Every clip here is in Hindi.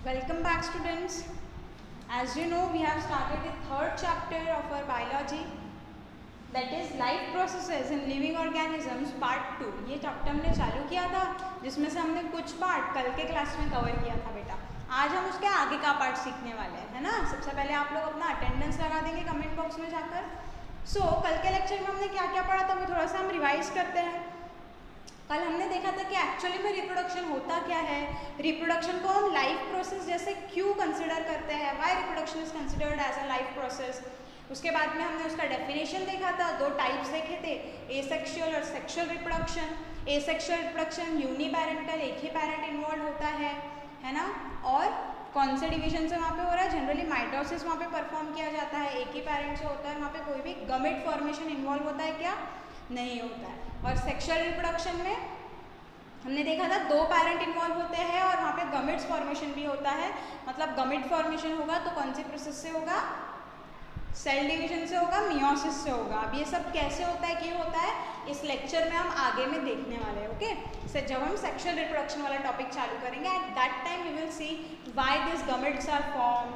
Welcome back, students. As you know, we have started the third chapter of our biology, that is life processes in living organisms part 2. ये चैप्टर हमने चालू किया था, जिसमें से हमने कुछ पार्ट कल के क्लास में कवर किया था बेटा. आज हम उसके आगे का पार्ट सीखने वाले हैं, है ना. सबसे पहले आप लोग अपना अटेंडेंस लगा देंगे कमेंट बॉक्स में जाकर. कल के लेक्चर में हमने क्या क्या पढ़ा था वो थोड़ा सा हम रिवाइज करते हैं. कल हमने देखा था कि एक्चुअली में रिप्रोडक्शन होता क्या है, रिप्रोडक्शन को हम लाइफ प्रोसेस जैसे क्यों कंसिडर करते हैं, why reproduction is considered as a life process. उसके बाद में हमने उसका डेफिनेशन देखा था, दो टाइप्स देखे थे, एसेक्सुअल और सेक्सुअल रिप्रोडक्शन. एसेक्सुअल रिप्रोडक्शन यूनिपैरेंटल, एक ही पैरेंट इन्वॉल्व होता है ना. और कौन से डिवीजन से वहाँ पे हो रहा है, जनरली माइटोसिस वहाँ पे परफॉर्म किया जाता है, एक ही पैरेंट से होता है, वहाँ पे कोई भी गमेट फॉर्मेशन इन्वॉल्व होता है क्या, नहीं होता है. और सेक्सुअल रिप्रोडक्शन में हमने देखा था दो पैरेंट इन्वॉल्व होते हैं और वहाँ पे गमेट्स फॉर्मेशन भी होता है. मतलब गमेट फॉर्मेशन होगा तो कौन सी प्रोसेस से होगा, सेल डिवीजन से होगा, मियोसिस से होगा. अब ये सब कैसे होता है, क्यों होता है, इस लेक्चर में हम आगे में देखने वाले हैं. ओके, सो जब हम सेक्सुअल रिप्रोडक्शन वाला टॉपिक चालू करेंगे, at that time we will see why this gametes are form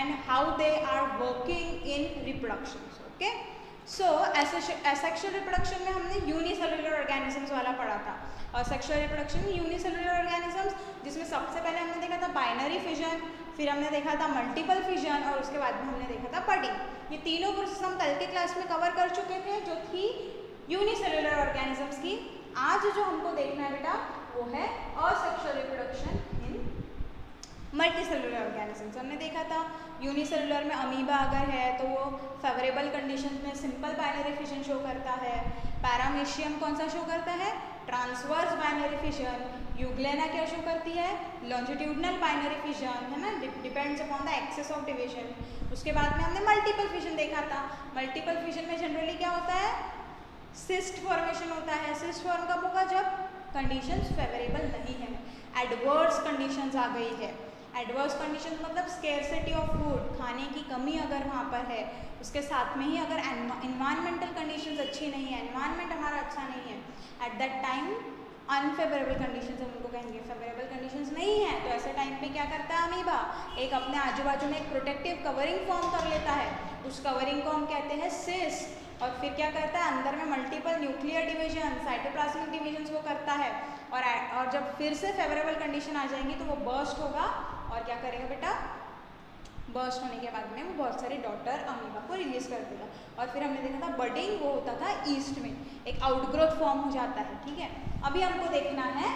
and how they are working in reproduction. Okay, so sexual reproduction में हमने यूनिसेलुलर ऑर्गेनिजम्स वाला पढ़ा था. और सेक्सुअल रिप्रोडक्शन में यूनिसेलुलर ऑर्गेनिजम्स, जिसमें सबसे पहले हमने देखा था बाइनरी फिजन, फिर हमने देखा था मल्टीपल फिजन और उसके बाद में हमने देखा था बडिंग. ये तीनों प्रोसेस हम कल के क्लास में कवर कर चुके थे, जो थी यूनिसेलुलर ऑर्गेनिजम्स की. आज जो हमको देखना है बेटा वो है asexual reproduction in multicellular organisms. हमने देखा था यूनिसेलुलर में अमीबा अगर है तो वो फेवरेबल कंडीशंस में सिंपल बाइनरी फिजन शो करता है. पैरामीशियम कौन सा शो करता है, ट्रांसवर्स बाइनरी फिजन. यूग्लेना क्या शो करती है, लॉन्जिट्यूडनल बाइनरी फिजन, है ना, depends upon the axis of division. उसके बाद में हमने मल्टीपल फिजन देखा था. मल्टीपल फिजन में जनरली क्या होता है, सिस्ट फॉर्मेशन होता है. सिस्ट फॉर्म कब होगा, जब कंडीशंस फेवरेबल नहीं है, एडवर्स कंडीशंस आ गई है. एडवर्स कंडीशन मतलब स्केर्सिटी ऑफ फूड, खाने की कमी अगर वहाँ पर है, उसके साथ में ही अगर इन्वायरमेंटल कंडीशंस अच्छी नहीं है, एनवायरनमेंट हमारा अच्छा नहीं है, eight that time unfavourable conditions हम उनको कहेंगे. फेवरेबल कंडीशंस नहीं है तो ऐसे टाइम पे क्या करता है अमीबा, एक अपने आजू बाजू में एक प्रोटेक्टिव कवरिंग फॉर्म कर लेता है. उस कवरिंग को हम कहते हैं सिस. और फिर क्या करता है, अंदर में multiple nuclear division, cytoplasmic division वो करता है. और जब फिर से फेवरेबल कंडीशन आ जाएंगी तो वो बर्स्ट होगा. और क्या करेगा बेटा, बर्स्ट होने के बाद में वो बहुत सारे डॉटर अमीबा को रिलीज कर देगा. और फिर हमने देखा था बडिंग, वो होता था ईस्ट में, एक आउटग्रोथ फॉर्म हो जाता है. ठीक है, अभी हमको देखना है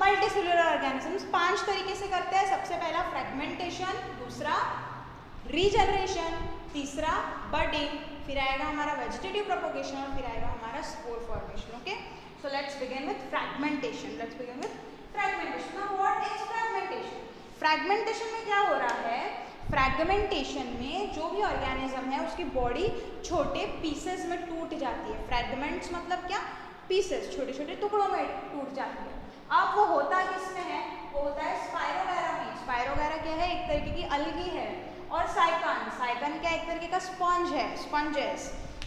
मल्टीसेलुलर ऑर्गेनिजम्स. 5 तरीके से करते हैं. सबसे पहला फ्रेगमेंटेशन, दूसरा रीजनरेशन, तीसरा बडिंग, फिर आएगा हमारा वेजिटेटिव प्रोपोगेशन और फिर आएगा हमारा spore formation. Okay, so let's begin with fragmentation. Now what is fragmentation. Fragmentation में क्या हो रहा है, फ्रेगमेंटेशन में जो भी ऑर्गेनिज्म है उसकी बॉडी छोटे पीसेस में टूट जाती है. फ्रेगमेंट्स मतलब क्या, पीसेस, छोटे छोटे टुकड़ों में टूट जाती है. अब वो होता किसमें है, वो होता है स्पाइरोगैरा में. स्पाइरोगैरा क्या है, एक तरीके की अलगी है. और साइकन क्या, एक तरीके का स्पंज है,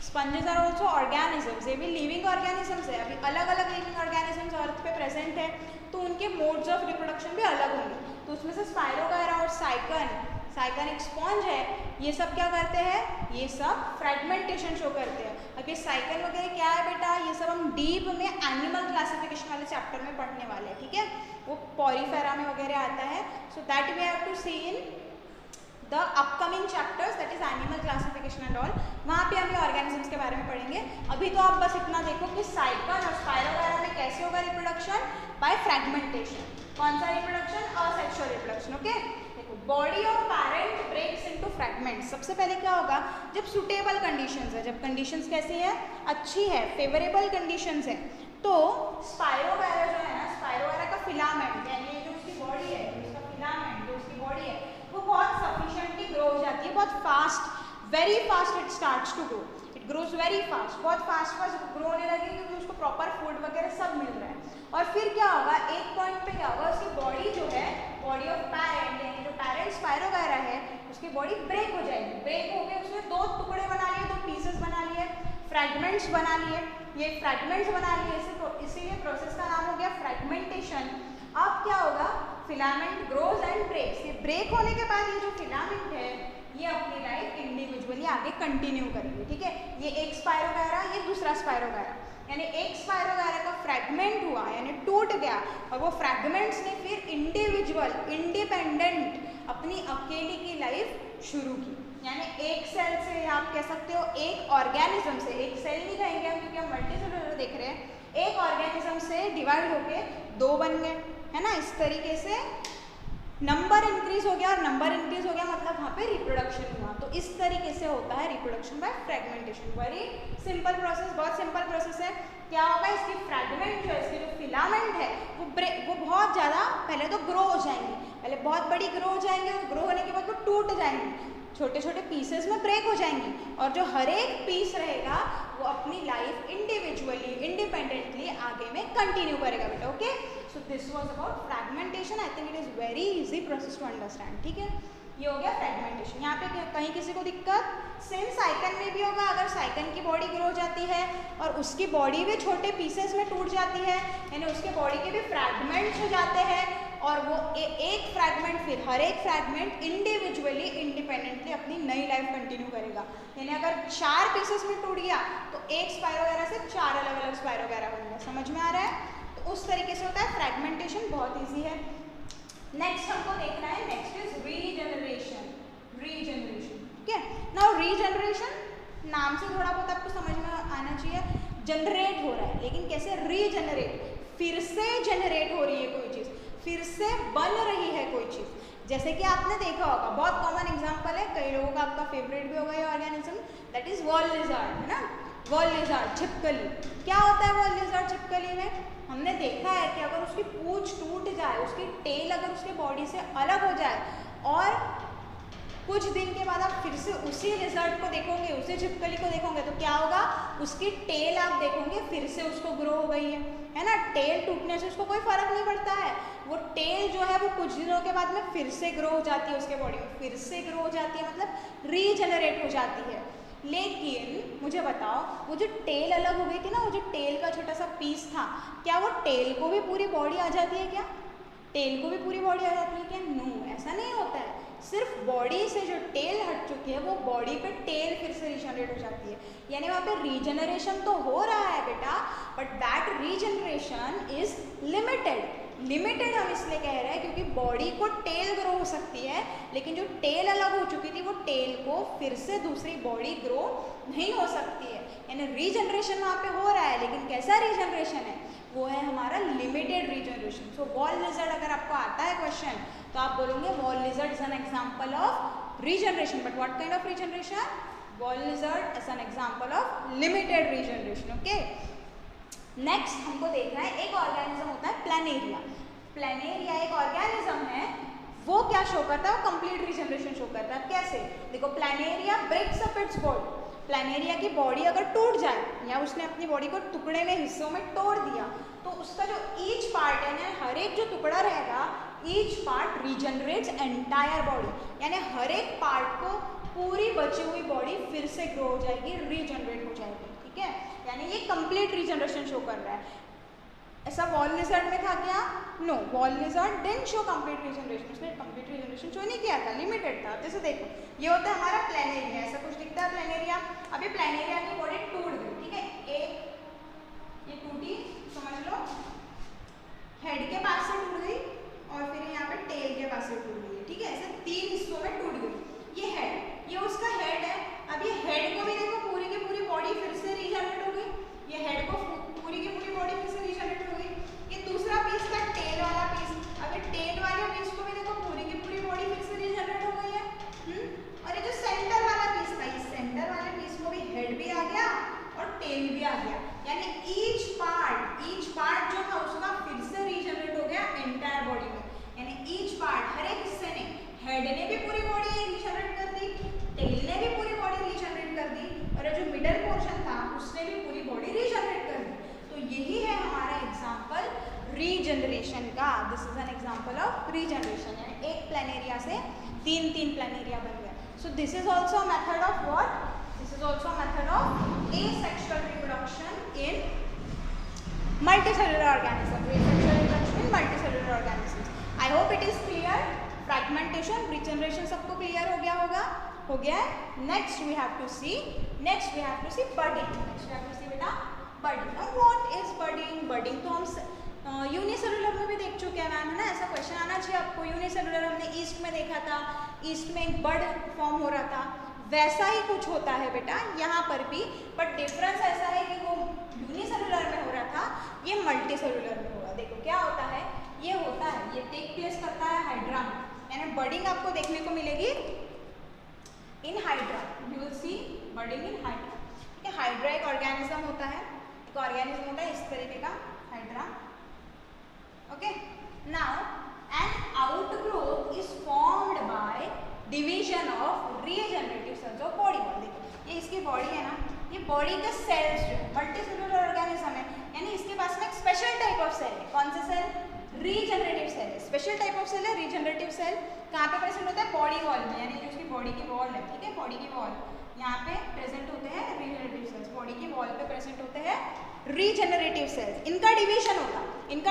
स्पंजेस आर ऑल्सो ऑर्गेनिजम्स. ये भी लिविंग ऑर्गेनिजम्स है. अभी अलग अलग लिविंग ऑर्गेनिजम्स अर्थ पे प्रेजेंट है तो उनके मोड्स ऑफ रिप्रोडक्शन भी अलग होंगे. तो उसमें से स्पाइरोगैरा और साइकन एक स्पॉन्ज है, ये सब क्या करते हैं, ये सब फ्रेगमेंटेशन शो करते हैं. अब ये साइकन वगैरह क्या है बेटा, ये सब हम डीप में एनिमल क्लासिफिकेशन वाले चैप्टर में पढ़ने वाले हैं. ठीक है, वो पॉरीफेरा में वगैरह आता है. So that we have to see in the upcoming chapters, that is animal classification and all. वहाँ पे हम ये ऑर्गेनिजम्स के बारे में पढ़ेंगे. अभी तो आप बस इतना देखो कि साइकन और स्पाइरोगैरा में कैसे होगा रिप्रोडक्शन, बाय फ्रेगमेंटेशन. कौन सा रिप्रोडक्शन, असेक्सुअल रिप्रोडक्शन. ओके, देखो, body of parent breaks into fragments. सबसे पहले क्या होगा, जब सुटेबल कंडीशंस है, जब कंडीशंस कैसी है, अच्छी है, फेवरेबल कंडीशंस है, तो स्पाइरोगैरा जो है ना, स्पाइरोगैरा का फिलामेंट यानी जो उसकी बॉडी है, उसका फिलामेंट जो उसकी बॉडी है वो बहुत सफिशिएंटली ग्रो हो जाती है, बहुत fast, very fast it starts to grow. It grows very fast, बहुत फास्ट ग्रो होने लगेगी क्योंकि उसको प्रॉपर फूड वगैरह सब मिल रहा है. और फिर क्या होगा, एक पॉइंट पे क्या होगा, उसकी बॉडी जो है, बॉडी ऑफ पैरेंट यानी जो पैरेंट स्पाइरोगैरा है, उसकी बॉडी ब्रेक हो जाएगी. ब्रेक हो गई, उसने दो टुकड़े बना लिए, दो पीसेस बना लिए, फ्रेगमेंट्स बना लिए. ये फ्रेगमेंट्स बना लिए, इसीलिए प्रोसेस का नाम हो गया फ्रेगमेंटेशन. अब क्या होगा, फिलामेंट ग्रोज एंड ब्रेक्स। ये ब्रेक होने के बाद ये जो फिलामेंट है ये अपनी लाइफ इंडिविजुअली आगे कंटिन्यू करेंगे, ठीक है। ये एक स्पायरोगायरा, ये दूसरा स्पायरोगायरा, यानी एक स्पायरोगायरा का फ्रैगमेंट हुआ यानी टूट गया, और वो फ्रैगमेंट्स ने फिर इंडिविजुअल इंडिपेंडेंट अपनी अकेली की लाइफ शुरू की। यानी एक सेल से, आप कह सकते हो एक ऑर्गेनिज्म से, एक सेल नहीं कहेंगे हम क्योंकि हम मल्टीसेलुलर देख रहे हैं, एक ऑर्गेनिज्म से डिवाइड होके दो बन गए, है ना। इस तरीके से नंबर इंक्रीज हो गया, और नंबर इंक्रीज हो गया मतलब वहाँ पे रिप्रोडक्शन हुआ। तो इस तरीके से होता है reproduction by fragmentation. Very simple process, बहुत सिंपल प्रोसेस है। क्या होगा, इसकी फ्रैगमेंट जो है, इसकी जो फिलामेंट है वो बहुत ज़्यादा पहले तो ग्रो हो जाएंगी, पहले बहुत बड़ी ग्रो हो जाएंगे, और ग्रो होने के बाद वो टूट जाएंगी, छोटे छोटे पीसेस में ब्रेक हो जाएंगी, और जो हर एक पीस रहेगा वो अपनी लाइफ इंडिविजुअली इंडिपेंडेंटली आगे में कंटिन्यू करेगा बेटा, okay. So this was about fragmentation. I think it is very easy process to understand, ठीक है। ये हो गया फ्रैगमेंटेशन। यहाँ पे कहीं किसी को दिक्कत, सेम साइकन में भी होगा। अगर साइकन की बॉडी ग्रो हो जाती है और उसकी बॉडी भी छोटे पीसेस में टूट जाती है, यानी उसके बॉडी के भी फ्रैगमेंट्स हो जाते हैं, और वो एक फ्रैगमेंट, फिर हर एक फ्रैगमेंट इंडिविजुअली इंडिपेंडेंटली अपनी नई लाइफ कंटिन्यू करेगा। यानी अगर 4 पीसेस में टूट गया तो एक स्पायरोगायरा से 4 अलग अलग स्पायरोगायरा बन गया। समझ में आ रहा है? तो उस तरीके से होता है फ्रैगमेंटेशन, बहुत ईजी है। नेक्स्ट हमको देखना है, नेक्स्ट इज रीजनरेशन। रीजनरेशन, ठीक है। नाउ रीजनरेशन नाम से थोड़ा बहुत आपको समझ में आना चाहिए। जनरेट हो रहा है, लेकिन कैसे रीजनरेट, फिर से जनरेट हो रही है कोई चीज़, फिर से बन रही है कोई चीज़। जैसे कि आपने देखा होगा, बहुत कॉमन एग्जांपल है, कई लोगों का आपका फेवरेट भी होगा ये organism, that is wall lizard, है ना। वॉल लिज़ार्ड, छिपकली। क्या होता है वॉल लिज़ार्ड छिपकली में? हमने देखा है कि अगर उसकी पूंछ टूट जाए, उसकी टेल अगर उसके बॉडी से अलग हो जाए, और कुछ दिन के बाद आप फिर से उसी लिज़र्ड को देखोगे, उसी छिपकली को देखोगे, तो क्या होगा, उसकी टेल आप देखोगे फिर से उसको ग्रो हो गई है ना। टेल टूटने से उसको कोई फर्क नहीं पड़ता है, वो टेल जो है वो कुछ दिनों के बाद में फिर से ग्रो हो जाती है, उसके बॉडी में फिर से ग्रो हो जाती है, मतलब रीजनरेट हो जाती है। लेकिन मुझे बताओ, वो जो टेल अलग हो गई थी ना, वो जो टेल का छोटा सा पीस था, क्या वो टेल को भी पूरी बॉडी आ जाती है? क्या टेल को भी पूरी बॉडी आ जाती है क्या? नो, ऐसा नहीं होता है। सिर्फ बॉडी से जो टेल हट चुकी है वो बॉडी पे टेल फिर से रीजनरेट हो जाती है, यानी वहाँ पे रीजनरेशन तो हो रहा है बेटा, but that regeneration is limited. Limited हम इसलिए कह रहे हैं क्योंकि बॉडी को टेल ग्रो हो सकती है, लेकिन जो टेल अलग हो चुकी थी वो टेल को फिर से दूसरी बॉडी ग्रो नहीं हो सकती है, यानी रीजनरेशन वहाँ पे हो रहा है, लेकिन कैसा रीजनरेशन है? वो है हमारा लिमिटेड रीजनरेशन। सो वॉल लिज़र्ड अगर आपको आता है क्वेश्चन, तो आप बोलोगे wall lizard is an example of regeneration, but what kind of regeneration? Wall lizard is an example of limited regeneration, okay. Next हमको देखना है, एक ऑर्गेनिज्म होता है प्लैनेरिया। प्लैनेरिया एक ऑर्गेनिज्म है, वो क्या शो करता है? वो कंप्लीट रीजनरेशन शो करता है। कैसे? देखो, planaria breaks up its body. Planaria की बॉडी अगर टूट जाए, या उसने अपनी बॉडी को टुकड़े में, हिस्सों में तोड़ दिया, तो उसका जो ईच पार्ट है, हर एक जो टुकड़ा रहेगा, each part regenerates entire body, यानी हर एक पार्ट को पूरी बची हुई बॉडी फिर से ग्रो हो जाएगी, रीजनरेट हो जाएगी, ठीक है। यानी ये कंप्लीट रीजनरेशन शो कर रहा है। ऐसा वॉल लिज़र्ड में था क्या? No, wall lizard didn't show complete regeneration, उसने कंप्लीट रीजनरेशन शो नहीं किया था, लिमिटेड था। जैसे देखो, ये होता है हमारा प्लैनेरिया, ऐसा कुछ दिखता है प्लैनेरिया। अभी प्लैनेरिया की बॉडी टूट गई, ठीक है, एक ये टूटी, समझ लो हेड के पास से टूट गई, और फिर यहाँ पे टेल के पास से टूट गई, ठीक है। ऐसे 3 हिस्सों में टूट गई। ये हेड, ये उसका हेड है। अब ये हेड को भी देखो, पूरी की पूरी बॉडी फिर से रीजनरेट हो गई, ये हेड को पूरी की पूरी बॉडी फिर से रीजनरेट हो गई। ये दूसरा पीस था टेल वाला पीस, अब ये टेल वाले पीस को भी देखो, पूरी की पूरी बॉडी फिर से रीजनरेट हो गई है। और ये जो सेंटर वाला पीस था, इस सेंटर वाले पीस को भी हेड भी आ गया और टेल भी आ गया, यानी ईच पार्ट जो था उसका फिर से रीजनरेट हो गया एंटायर बॉडी में, यानी ईच पार्ट, हर एक हिस्से ने, हेड ने भी पूरी बॉडी रीजनरेट कर दी, टेल ने भी पूरी बॉडी रीजनरेट कर दी, और जो मिडल पोर्शन था उसने भी पूरी बॉडी रीजनरेट कर दी। तो यही है हमारा एग्जाम्पल रीजनरेशन का। This is an example of regeneration, यानी एक प्लैनेरिया से 3 प्लैनेरिया बन गया। So this is also a method of what? This is also a method of asexual reproduction in multicellular organism. Asexual reproduction in multicellular unicellular organisms. I hope it is clear. Fragmentation, regeneration सबको क्लियर हो गया होगा, हो गया है। Next we have to see budding. Next we have to सी बेटा budding. Now what is budding? Budding तो हम यूनिसेलुलर में भी देख चुके हैं मैम, है ना। ऐसा क्वेश्चन आना चाहिए आपको। यूनिसेलुलर हमने ईस्ट में देखा था, ईस्ट में एक बड फॉर्म हो रहा था, वैसा ही कुछ होता है बेटा यहाँ पर भी, बट डिफरेंस ऐसा है कि वो यूनिसेलुलर में हो रहा था, ये मल्टी सेलुलर में होगा। देखो क्या होता है, ये होता है, ये टेक प्लेस करता है हाइड्रा में, यानी बडिंग आपको देखने को मिलेगी in hydra. You will see budding in hydra. ठीक है, हाइड्रा एक ऑर्गेनिज्म होता है, एक ऑर्गेनिज्म होता है इस तरीके का hydra. Okay, now an outgrowth is formed by division of regenerative cells of body. देखो ये इसकी बॉडी है ना, ये बॉडी के सेल्स जो मल्टी सेलुलर ऑर्गेनिज्म है, यानी इसके पास में एक स्पेशल टाइप ऑफ सेल है। कौन सा सेल? रीजनरेटिव सेल है। स्पेशल टाइप ऑफ सेल है रीजनरेटिव सेल। कहाँ पे प्रेजेंट होता है? बॉडी वॉल में, यानी जो उसकी बॉडी की वॉल है, ठीक है, बॉडी की वॉल, यहाँ पे प्रेजेंट होते हैं रीजनरेटिव सेल्स। बॉडी की वॉल पे प्रेजेंट होते हैं रीजनरेटिव सेल्स। इनका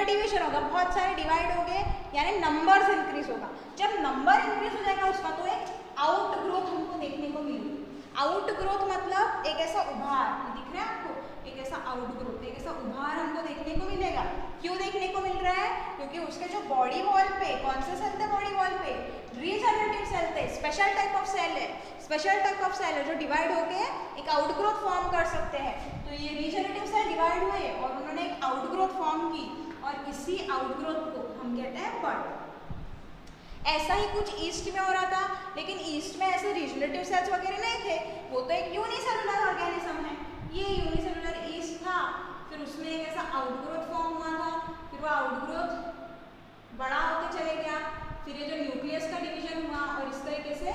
डिवीजन होगा, बहुत सारे डिवाइड हो गए, यानी नंबर्स इंक्रीज होगा। जब नंबर इंक्रीज हो जाएगा उसका, तो एक आउट ग्रोथ हमको देखने को मिलेगी। आउट ग्रोथ मतलब एक ऐसा उभार, दिख रहा है आपको, एक ऐसा आउट ग्रोथ, एक ऐसा उभार हमको देखने को मिलेगा। क्यों देखने को मिल रहा है? क्योंकि उसके जो बॉडी वॉल पे कौन से सेल थे? बॉडी वॉल पे रीजनरेटिव सेल थे। स्पेशल टाइप ऑफ सेल है, स्पेशल टाइप ऑफ सेल है जो डिवाइड होके एक आउटग्रोथ फॉर्म कर सकते हैं। तो ये रीजनरेटिव सेल डिवाइड हुए और उन्होंने एक आउटग्रोथ फॉर्म की, और इसी आउटग्रोथ को हम कहते हैं बड। ऐसा ही कुछ ईस्ट में हो रहा था, लेकिन ईस्ट में ऐसे रीजनरेटिव सेल्स वगैरह नहीं थे, वो तो एक यूनिसेलुलर ऑर्गेनिज्म है। ये यूनिसेलुलर ईस्ट था, फिर उसमें एक ऐसा आउटग्रोथ फॉर्म हुआ था, फिर वो आउटग्रोथ बड़ा होते चले गया, फिर ये जो न्यूक्लियस का डिवीजन हुआ और इस तरीके से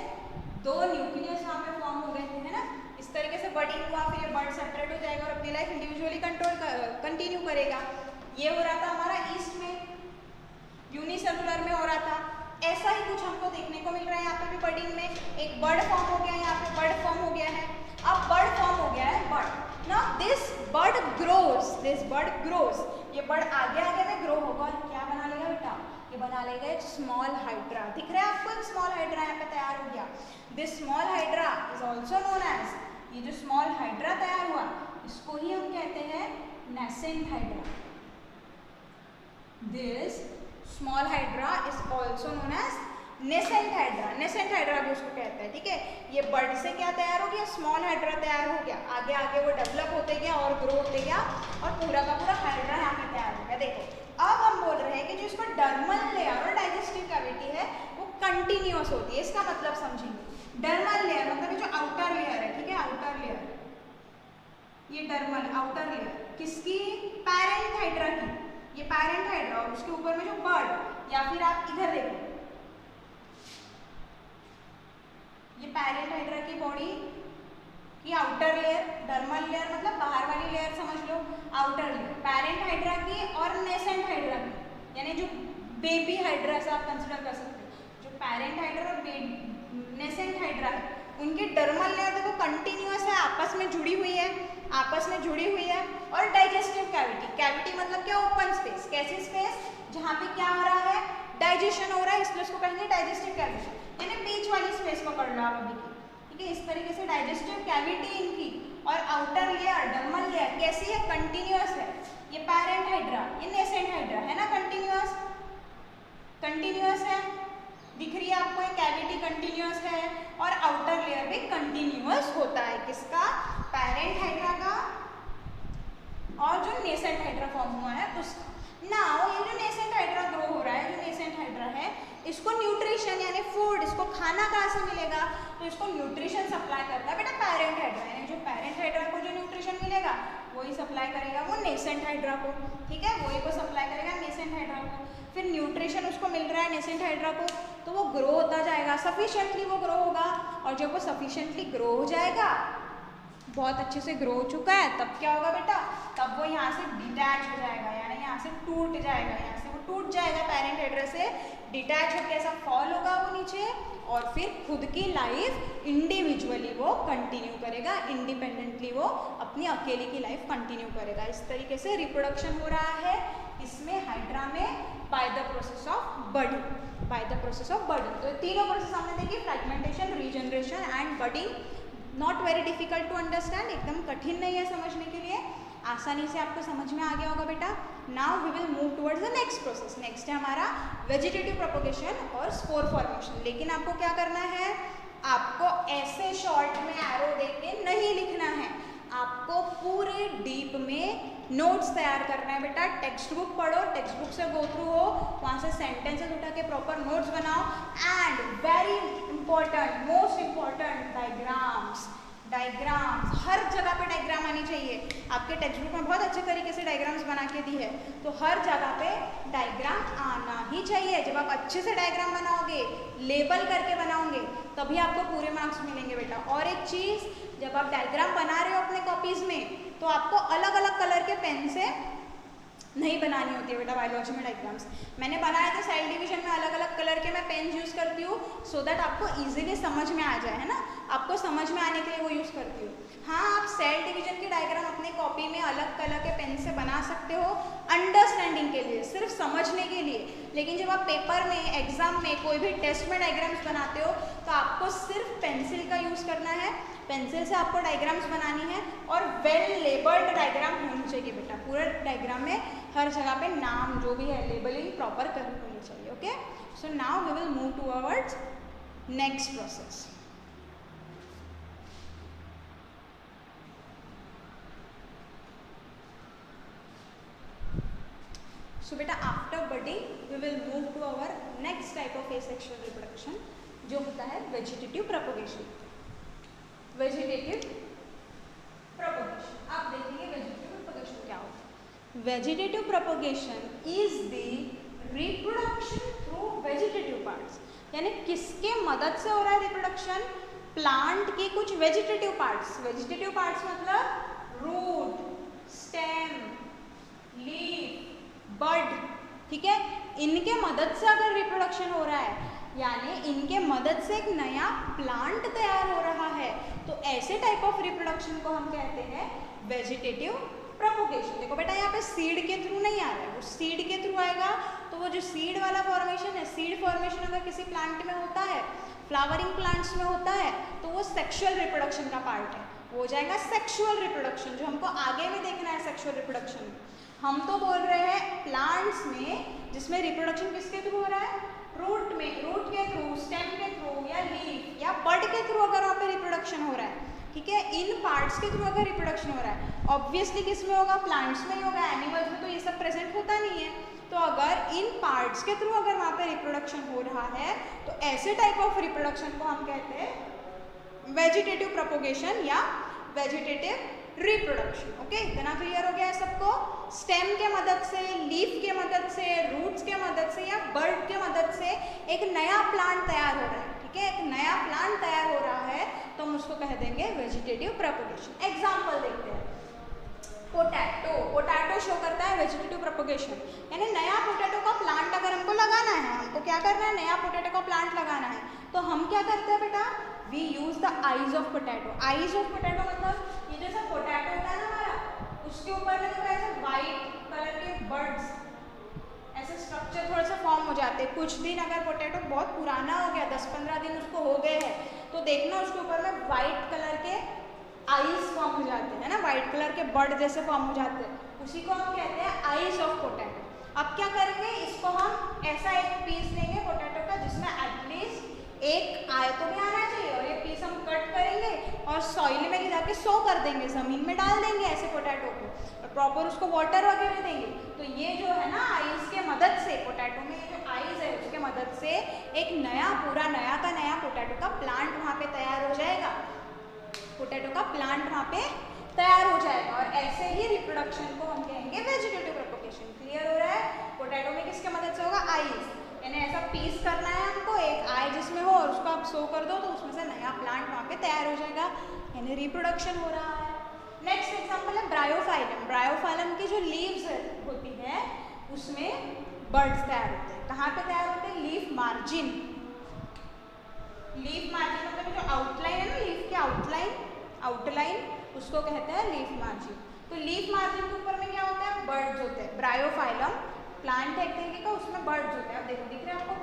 दो न्यूक्लियस वहाँ पे फॉर्म हो गए थे, है ना। इस तरीके से बडिंग हुआ, फिर ये बड सेपरेट हो जाएगा और अपनी लाइफ इंडिविजुअली कंटिन्यू करेगा। ये हो रहा था हमारा ईस्ट में, यूनिसेलुलर में हो रहा था। ऐसा ही कुछ हमको देखने को मिल रहा है यहाँ पे भी बडिंग में। एक बर्ड फॉर्म हो गया, यहाँ पे बर्ड फॉर्म हो गया है। अब बर्ड फॉर्म हो गया है bird. Now this bird grows, ये बर्ड आगे आगे में ग्रो होगा और क्या बना लेगा बेटा? ये बना लेगा एक स्मॉल हाइड्रा। दिख रहा है आपको? एक स्मॉल हाइड्रा यहाँ पे तैयार हो गया। This small hydra is also known as, ये जो स्मॉल हाइड्रा तैयार हुआ इसको ही हम कहते हैं nascent hydra. This small hydra is also known as nascent hydra. Nascent hydra भी उसको कहते हैं, ठीक है। ये बर्ड से क्या तैयार हो गया? स्मॉल हाइड्रा तैयार हो गया। आगे आगे वो डेवलप होते गया और ग्रो होते गया और पूरा का पूरा हाइड्रा यहाँ पे तैयार हो गया। देखो अब हम बोल रहे हैं कि जो इसका डर्मल लेयर और डाइजेस्टिव कैविटी है वो कंटिन्यूअस होती है। इसका मतलब समझेंगे। डर्मल लेयर मतलब जो आउटर लेयर है, ठीक है, आउटर लेयर, ये डर्मल आउटर लेयर किसकी? पैरेंट हाइड्रा की। ये पैरेंट हाइड्रा और उसके ऊपर में जो बर्ड, या फिर आप इधर देखो, ये पैरेंट हाइड्रा की बॉडी की आउटर लेयर, डर्मल लेयर मतलब बाहर वाली लेयर समझ लो, आउटर लेयर पैरेंट हाइड्रा की और नेसेंट हाइड्रा की, यानी जो बेबी हाइड्रा से आप कंसिडर कर सकते हो। जो पैरेंट हाइड्रा और नेसेंट हाइड्रा है उनकी डर्मल लेयर देखो कंटिन्यूअस है, आपस में जुड़ी हुई है, और डाइजेस्टिव कैविटी, कैविटी मतलब क्या? Open space. कैसी स्पेस? जहाँ पे क्या हो रहा है? डाइजेशन हो रहा है, इसलिए उसको कहेंगे डाइजेस्टिव कैविटी, यानी बीच वाली स्पेस पकड़ लो आप अभी की, ठीक है। इस तरीके से डाइजेस्टिव कैविटी इनकी और आउटर लेयर डर्मल लेयर कैसी है? कंटिन्यूअस है। ये पैरेंट हाइड्रा, ये नेसेंट हाइड्रा है ना, कंटिन्यूअस है। दिख रही है आपको? ये कैविटी कंटिन्यूअस है और आउटर लेयर भी कंटिन्यूअस होता है। किसका? पैरेंट हाइड्रा का और जो नेसेंट हाइड्रा फॉर्म हुआ है उसका। नाउ ये जो नेसेंट हाइड्रा ग्रो हो रहा है, जो नेसेंट हाइड्रा है, इसको न्यूट्रिशन यानी फूड, इसको खाना कहाँ से मिलेगा? तो इसको न्यूट्रिशन सप्लाई करता है बेटा पैरेंट हाइड्रा, यानी जो पैरेंट हाइड्रा को जो न्यूट्रिशन मिलेगा वही सप्लाई करेगा वो नेसेंट हाइड्रा को, ठीक है, वही को सप्लाई करेगा नेसेंट हाइड्रा को। फिर न्यूट्रिशन उसको मिल रहा है नेसेंट हाइड्रा को, तो वो ग्रो होता जाएगा, सफिशिएंटली वो ग्रो होगा, और जब वो सफिशिएंटली ग्रो हो जाएगा, बहुत अच्छे से ग्रो हो चुका है, तब क्या होगा बेटा? तब वो यहाँ से डिटैच हो जाएगा, यानी यहाँ से टूट जाएगा, यहाँ से वो टूट जाएगा पेरेंट एड्रेस से, डिटैच होकर ऐसा फॉल होगा वो नीचे, और फिर खुद की लाइफ इंडिविजुअली वो कंटिन्यू करेगा, इंडिपेंडेंटली वो अपनी अकेले की लाइफ कंटिन्यू करेगा। इस तरीके से रिप्रोडक्शन हो रहा है इसमें, हाइड्रा में, by the process of budding, by the process of budding. तो तीनों प्रोसेस हमने देखी, fragmentation, regeneration and budding. Not very difficult to understand, एकदम कठिन नहीं है समझने के लिए, आसानी से आपको समझ में आ गया होगा बेटा। Now we will move towards the next process. Next है हमारा वेजिटेटिव प्रोपोगेशन और स्पोर फॉर्मेशन। लेकिन आपको क्या करना है, आपको ऐसे शॉर्ट में एरो देख के नहीं लिखना है, आपको पूरे डीप में नोट्स तैयार करना है बेटा। टेक्स्ट बुक पढ़ो, टेक्स्ट बुक से गो थ्रू हो, वहाँ से सेंटेंसेस उठा के प्रॉपर नोट्स बनाओ। And very important, most important, diagrams. Diagrams हर जगह पे डायग्राम आनी चाहिए। आपके टेक्स्ट बुक में बहुत अच्छे तरीके से डायग्राम्स बना के दी है, तो हर जगह पे डायग्राम आना ही चाहिए। जब आप अच्छे से डायग्राम बनाओगे, लेबल करके बनाओगे, तभी आपको पूरे मार्क्स मिलेंगे बेटा। और एक चीज़, जब आप डायग्राम बना रहे हो अपने कॉपीज़ में, तो आपको अलग अलग कलर के पेन से नहीं बनानी होती है बेटा बायोलॉजी में डायग्राम्स। मैंने बनाया था सेल डिवीजन में, अलग अलग कलर के मैं पेन यूज़ करती हूँ, सो दैट आपको इजीली समझ में आ जाए, है ना, आपको समझ में आने के लिए वो यूज़ करती हूँ। हाँ, आप सेल डिवीजन की डायग्राम अपने कॉपी में अलग कलर के पेन से बना सकते हो अंडरस्टैंडिंग के लिए, सिर्फ समझने के लिए। लेकिन जब आप पेपर में, एग्जाम में, कोई भी टेस्ट में डायग्राम्स बनाते हो, तो आपको सिर्फ पेंसिल का यूज़ करना है। पेंसिल से आपको डायग्राम्स बनानी है, और वेल लेबल्ड डायग्राम होनी चाहिए बेटा। पूरे डायग्राम में हर जगह पे नाम जो भी है, लेबलिंग प्रॉपर करनी होनी चाहिए। Okay, so now we will move towards next process. So बेटा after budding we will move to our next type of asexual reproduction, जो होता है वेजिटेटिव प्रोपोगेशन। वेजिटेटिव प्रोपोगेशन, आप देखेंगे वेजिटेटिव प्रोपोगेशन क्या होता है। Vegetative propagation is the reproduction through vegetative parts, यानी किसके मदद से हो रहा है रिप्रोडक्शन, प्लांट के कुछ वेजिटेटिव पार्ट्स। वेजिटेटिव पार्ट्स मतलब रूट, स्टेम, लीफ, बड, ठीक है, इनके मदद से अगर रिप्रोडक्शन हो रहा है, यानी इनके मदद से एक नया प्लांट तैयार हो रहा है, तो ऐसे टाइप ऑफ रिप्रोडक्शन को हम कहते हैं वेजिटेटिव प्रोपोगेशन। देखो बेटा, यहाँ पे सीड के थ्रू नहीं आ रहा है, वो सीड के थ्रू आएगा, तो वो जो सीड वाला फॉर्मेशन है, सीड फॉर्मेशन अगर किसी प्लांट में होता है, फ्लावरिंग प्लांट्स में होता है, तो वो सेक्सुअल रिप्रोडक्शन का पार्ट है, वो हो जाएगा सेक्सुअल रिप्रोडक्शन, जो हमको आगे में देखना है सेक्सुअल रिप्रोडक्शन। हम तो बोल रहे हैं प्लांट्स में जिसमें रिप्रोडक्शन किसके थ्रू हो रहा है, रूट में, रूट के थ्रू, स्टेम के थ्रू, या लीफ या बड के थ्रू अगर वहाँ पे रिप्रोडक्शन हो रहा है, ठीक है, इन पार्ट्स के थ्रू अगर रिप्रोडक्शन हो रहा है, ऑब्वियसली किस में होगा, प्लांट्स में ही होगा। एनिमल्स में तो ये सब प्रेजेंट होता नहीं है। तो अगर इन पार्ट्स के थ्रू अगर वहाँ पे रिप्रोडक्शन हो रहा है, तो ऐसे टाइप ऑफ रिप्रोडक्शन को हम कहते हैं वेजिटेटिव प्रोपोगेशन या वेजिटेटिव रिप्रोडक्शन। ओके, इतना क्लियर हो गया है सबको। स्टेम के मदद से, लीफ के मदद से, रूट्स के मदद से या बर्ड के मदद से एक नया प्लांट तैयार हो रहा है, ठीक है, एक नया प्लांट तैयार हो रहा है, तो हम उसको कह देंगे वेजिटेटिव प्रोपोगेशन। एग्जाम्पल देखते हैं, पोटैटो। पोटैटो शो करता है वेजिटेटिव प्रोपोगेशन, यानी नया पोटैटो का प्लांट अगर हमको लगाना है, हमको क्या करना है, नया पोटैटो का प्लांट लगाना है, तो हम क्या करते हैं बेटा, we use the eyes of potato. Eyes of potato मतलब ये जैसा पोटैटो होता है ना हमारा, उसके ऊपर में देखो ऐसे वाइट कलर के बर्ड्स, ऐसे स्ट्रक्चर थोड़ा सा फॉर्म हो जाते हैं। कुछ दिन अगर पोटैटो बहुत पुराना हो गया, 10-15 दिन उसको हो गए हैं, तो देखना उसके ऊपर में वाइट कलर के आईज फॉर्म हो जाते हैं ना, वाइट कलर के बर्ड जैसे फॉर्म हो जाते हैं, उसी को हम कहते हैं आईज ऑफ पोटैटो। अब क्या करेंगे, इसको हम ऐसा एक पीस लेंगे पोटैटो का जिसमें एटलीस्ट एक आय तो भी आना चाहिए, और ये पीस हम कट करेंगे और सॉइल में ले जाके सो कर देंगे, ज़मीन में डाल देंगे ऐसे पोटैटो को, और प्रॉपर उसको वाटर वगैरह देंगे। तो ये जो है ना आइस के मदद से, पोटैटो में जो आइस है उसके मदद से एक नया, पूरा नया का नया पोटैटो का प्लांट वहाँ पे तैयार हो जाएगा, पोटैटो का प्लांट वहाँ पे तैयार हो जाएगा। और ऐसे ही रिप्रोडक्शन को हम कहेंगे वेजिटेटिव प्रोपोगेशन। क्लियर हो रहा है, पोटैटो में किसके मदद से होगा, आइस, यानी ऐसा पीस करना है हमको, एक आय जिसमें हो, और उसको आप सो कर दो तो उसमें से नया प्लांट वहाँ पे तैयार हो जाएगा, यानी रिप्रोडक्शन हो रहा है। नेक्स्ट एग्जांपल है ब्रायोफाइलम। ब्रायोफाइलम की जो लीव्स होती है उसमें बर्ड्स तैयार होते हैं। कहाँ पे तैयार होते हैं? Leaf margin. लीफ मार्जिन मतलब जो आउटलाइन है ना, लीफ के आउटलाइन उसको कहते हैं लीफ मार्जिन। तो लीफ मार्जिन के ऊपर में क्या होता है? बर्ड्स होते हैं। ब्रायोफाइलम प्लांट है एक तरीके का, उसमें बर्ड्स होते हैं। अब देखो दिख रहे हैं आपको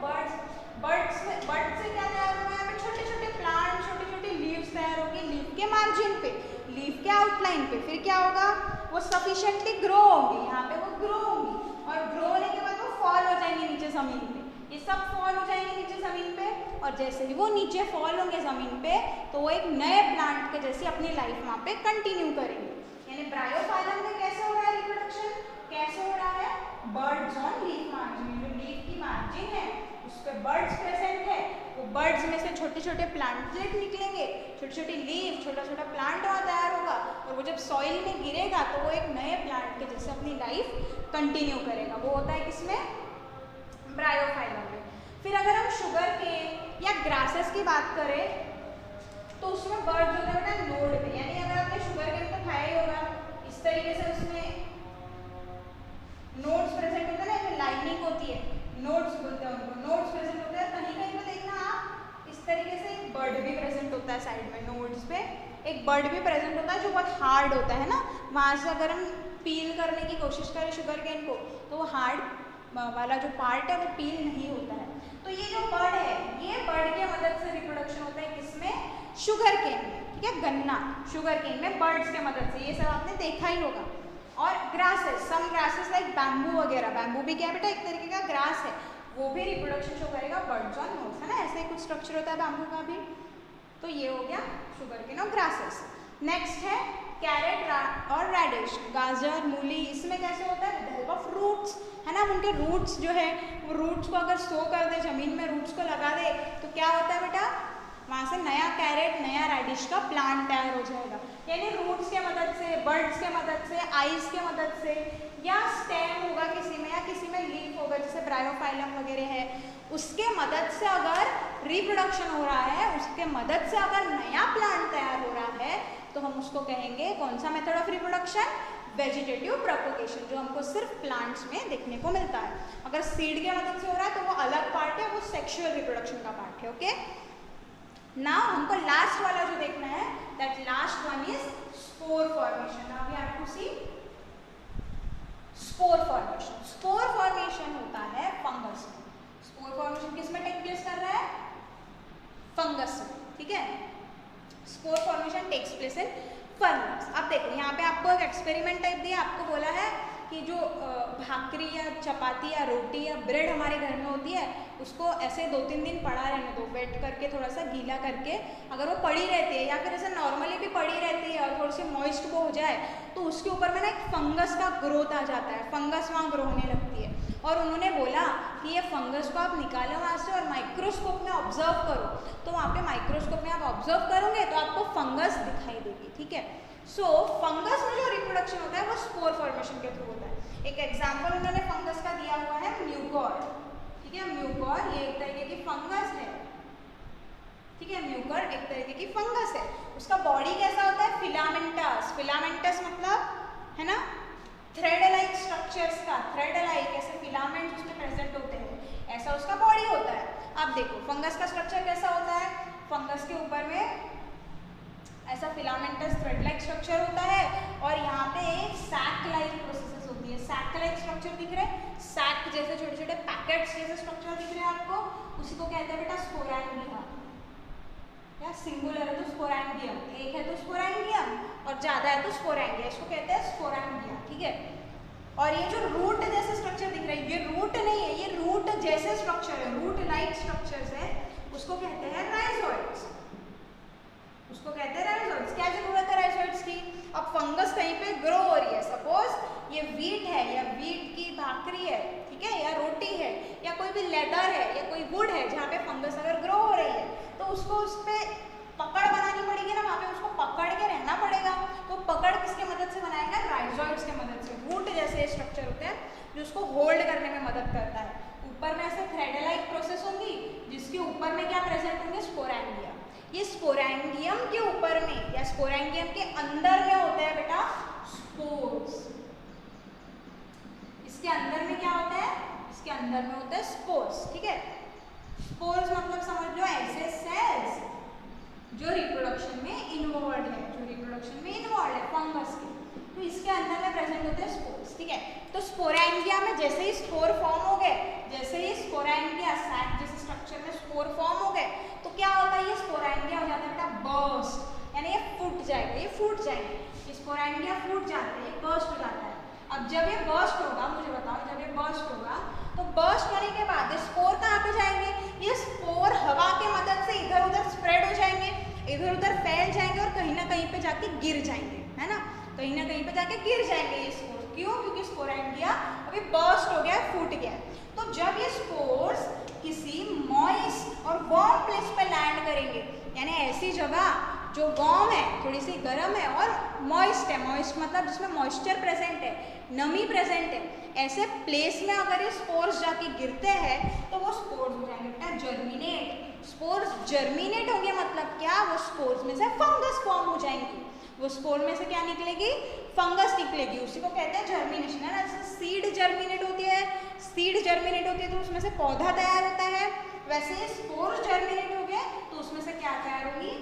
बर्ड्स से क्या तैयार होगा? यहाँ पे छोटे छोटे प्लांट, छोटी छोटी लीव्स तैयार होगी लीफ के मार्जिन पे, लीफ के आउटलाइन पे। फिर क्या होगा? वो सफिशिएंटली ग्रो होंगी, यहाँ पे वो ग्रो होंगी, और ग्रो होने के बाद वो फॉल हो जाएंगे नीचे जमीन पे। ये सब फॉल हो जाएंगे नीचे जमीन पे, और जैसे ही वो नीचे फॉल होंगे जमीन पे तो वो एक नए प्लांट के जैसे अपनी लाइफ वहाँ पे कंटिन्यू करेंगे। यानी ब्रायोफाइलम में कैसे हो रहा है रिप्रोडक्शन? कैसे हो रहा है? Birds on leaf margin. जो लीफ की मार्जिन है उस पे बर्ड्स प्रेजेंट है, वो बर्ड्स में से छोटे छोटे प्लांटलेट निकलेंगे, छोटी छोटी लीफ, छोटा छोटा प्लांट वहाँ तैयार होगा, और वो जब सॉइल में गिरेगा तो वो एक नए प्लांट के जैसे अपनी लाइफ कंटिन्यू करेगा। वो होता है किसमें? ब्रायोफाइलम में। फिर अगर हम शुगर केन या ग्रासेस की बात करें तो उसमें बर्ड्स होते हैं बेटा नोड पे। यानी अगर आपने शुगर केन तो खाया ही होगा, इस तरीके से उसमें नोड्स प्रेजेंट होते हैं ना, इसमें लाइनिंग होती है, नोड्स बोलते हैं उनको, नोड्स प्रेजेंट होते हैं। कहीं कहीं पे देखना आप इस तरीके से एक बर्ड भी प्रेजेंट होता है साइड में, नोड्स पे एक बर्ड भी प्रेजेंट होता है जो बहुत हार्ड होता है ना। वहाँ से अगर हम पील करने की कोशिश करें शुगर केन को तो वो हार्ड वाला जो पार्ट है वो पील नहीं होता है। तो ये जो बर्ड है, ये बर्ड के मदद से रिप्रोडक्शन होता है किसमें? शुगर केन में। ठीक है, गन्ना शुगर केन में बर्ड्स के मदद से, ये सब आपने देखा ही होगा। और ग्रासेस, सम ग्रासेस लाइक बैम्बू वगैरह, बैम्बू भी क्या है बेटा? एक तरीके का ग्रास है, वो भी रिप्रोडक्शन शो करेगा बर्ड्स ऑन नोड्स, है ना। ऐसे ही कुछ स्ट्रक्चर होता है बैम्बू का भी। तो ये हो गया शुगर केन और ग्रासेस। नेक्स्ट है कैरेट और रेडिश, गाजर, मूली। इसमें कैसे होता है? विद हेल्प ऑफ रूट्स, है ना। उनके रूट्स जो है वो रूट्स को अगर सो कर दे, जमीन में रूट्स को लगा दे तो क्या होता है बेटा? वहाँ से नया कैरेट, नया रेडिश का प्लांट तैयार हो जाएगा। यानी रूट्स के मदद से, बर्ड्स के मदद से, आइज के मदद से, या स्टेम होगा किसी में, या किसी में लीफ होगा जैसे ब्रायोफाइलम वगैरह है, उसके मदद से अगर रिप्रोडक्शन हो रहा है, उसके मदद से अगर नया प्लांट तैयार हो रहा है तो हम उसको कहेंगे कौन सा method of reproduction? Vegetative propagation, जो हमको सिर्फ प्लांट्स में देखने को मिलता है। अगर सीड के मदद से हो रहा है तो वो अलग पार्ट है, वो सेक्सुअल रिप्रोडक्शन का पार्ट है। ओके, नाउ हमको लास्ट वाला जो देखना है, that last one is spore formation. Now we have to see spore formation. Spore formation होता है फंगस में। स्पोर फॉर्मेशन किस में टेक प्लेस कर रहा है? फंगस में। ठीक है, spore formation takes place in fungus. अब देखो यहाँ पे आपको एक एक्सपेरिमेंट टाइप दिया, आपको बोला है कि जो भाकरी या चपाती या रोटी या ब्रेड हमारे घर में होती है उसको ऐसे 2-3 दिन पड़ा रहने दो, वेट करके, थोड़ा सा गीला करके। अगर वो पड़ी रहती है या फिर ऐसे नॉर्मली भी पड़ी रहती है और थोड़ी सी मॉइस्ट वो हो जाए तो उसके ऊपर में ना एक फंगस का ग्रोथ आ जाता है, फंगस वहाँ ग्रो होने लगती है। और उन्होंने बोला कि ये फंगस को आप निकालो वहाँ से और माइक्रोस्कोप में ऑब्जर्व करो। तो वहाँ पे माइक्रोस्कोप में आप ऑब्जर्व करोगे तो आपको फंगस दिखाई देगी। ठीक है, सो फंगस में जो रिप्रोडक्शन होता है वो स्पोर फॉर्मेशन के थ्रू होता है। एक एग्जाम्पल उन्होंने फंगस का दिया हुआ है म्यूकोर। ठीक है, म्यूकोर ये एक तरीके की फंगस है। ठीक है, म्यूकोर एक तरीके की फंगस है। उसका बॉडी कैसा होता है? फिलामेंटस। फिलामेंटस मतलब है ना थ्रेड लाइक स्ट्रक्चर्स का, थ्रेड लाइक ऐसे फिलामेंट्स उसमें प्रेजेंट होते हैं, ऐसा उसका बॉडी होता है। अब देखो फंगस का स्ट्रक्चर कैसा होता है? फंगस के ऊपर में ऐसा फिलामेंटस थ्रेड लाइक स्ट्रक्चर होता है और यहाँ पे एक सैक लाइक प्रोसेसेस होती है। सैक लाइक स्ट्रक्चर दिख रहे हैं, सैक जैसे छोटे छोटे पैकेट्स जैसे स्ट्रक्चर दिख रहे हैं आपको, उसी को कहते हैं बेटा स्पोरेंगियम। या सिंगुलर है तो स्पोरेंगियम, एक है तो स्पोरेंगियम और ज्यादा है तो स्पोरेंगिया, इसको कहते हैं स्पोरेंगिया। ठीक है, और ये जो रूट जैसे स्ट्रक्चर दिख रहा है ये रूट नहीं है, ये रूट जैसे स्ट्रक्चर है, रूट लाइक स्ट्रक्चर्स है, उसको कहते हैं राइजोइड्स। उसको कहते हैं राइजोइड्स। क्या जरूरत है राइजोइड्स की? अब फंगस कहीं पे ग्रो हो रही है, सपोज ये वीट है या वीट की भाकरी है, ठीक है, या रोटी है या कोई भी लेदर है या कोई वुड है जहाँ पे फंगस अगर ग्रो हो रही है तो उसको उस पर पकड़ बनानी पड़ेगी ना, वहाँ पे उसको पकड़ के रहना पड़ेगा। तो पकड़ किसके मदद से बनाएगा? राइजोइड्स के मदद से। रूट जैसे स्ट्रक्चर होते हैं जो उसको होल्ड करने में मदद करता है। ऊपर में ऐसे थ्रेड लाइक प्रोसेस होंगी जिसके ऊपर में क्या प्रेजेंट होंगे? स्पोरेंगियम। ये स्पोरेंगियम के ऊपर में या स्पोरेंगियम के अंदर में होता है बेटा स्पोर्स। इसके अंदर में क्या अंदर में होते हैं स्पोर्स, ठीक है। स्पोर्स मतलब समझ लो ऐसे सेल्स जो रिप्रोडक्शन में इन्वॉल्व है, फंगस के, तो इसके अंदर में प्रेजेंट होते हैं स्पोर्स, ठीक है। तो स्पोरेंगिया में जैसे ही स्पोर फॉर्म हो गए, जैसे ही स्पोरेंगिया सैक जैसे स्ट्रक्चर में स्पोर फॉर्म हो गए, तो क्या होता है, ये स्पोरेंगिया हो जाता है बेटा बर्स्ट, यानी ये फूट जाएगा, ये फूट जाएंगे, ये स्पोरेंगिया फूट जाते हैं, बर्स्ट हो जाता है। अब जब ये बर्स्ट होगा, मुझे बताओ, जब ये बर्स्ट होगा तो बर्स्ट होने के बाद स्पोर कहाँ पे जाएंगे, ये स्पोर हवा की मदद से इधर उधर स्प्रेड हो जाएंगे, इधर उधर फैल जाएंगे और कहीं ना कहीं पे जाके गिर जाएंगे, है ना, कहीं ना कहीं पे जाके गिर जाएंगे ये स्पोर। क्यों? क्योंकि स्पोरेंगिया अभी बर्स्ट हो गया, फूट गया। तो जब ये स्पोर्स किसी मॉइस्ट और वार्म प्लेस पे लैंड करेंगे, यानी ऐसी जगह जो वार्म है, थोड़ी सी गर्म है और मॉइस्ट है, मॉइस्ट मतलब जिसमें मॉइस्चर प्रेजेंट है, नमी प्रेजेंट है, ऐसे प्लेस में अगर ये स्पोर्स जाके गिरते हैं तो वो स्पोर्स हो जाएंगे बेटा जर्मिनेट। स्पोर्स जर्मिनेट होंगे मतलब क्या, वो स्पोर्स में से फंगस फॉर्म हो जाएंगी, वो स्पोर में से क्या निकलेगी, फंगस निकलेगी, उसी को कहते हैं जर्मिनेशन, है ना। जैसे सीड जर्मिनेट होती है, सीड जर्मिनेट होती है तो उसमें से पौधा तैयार होता है, वैसे स्पोर जर्मिनेट हो गए तो उसमें से क्या तैयार होगी,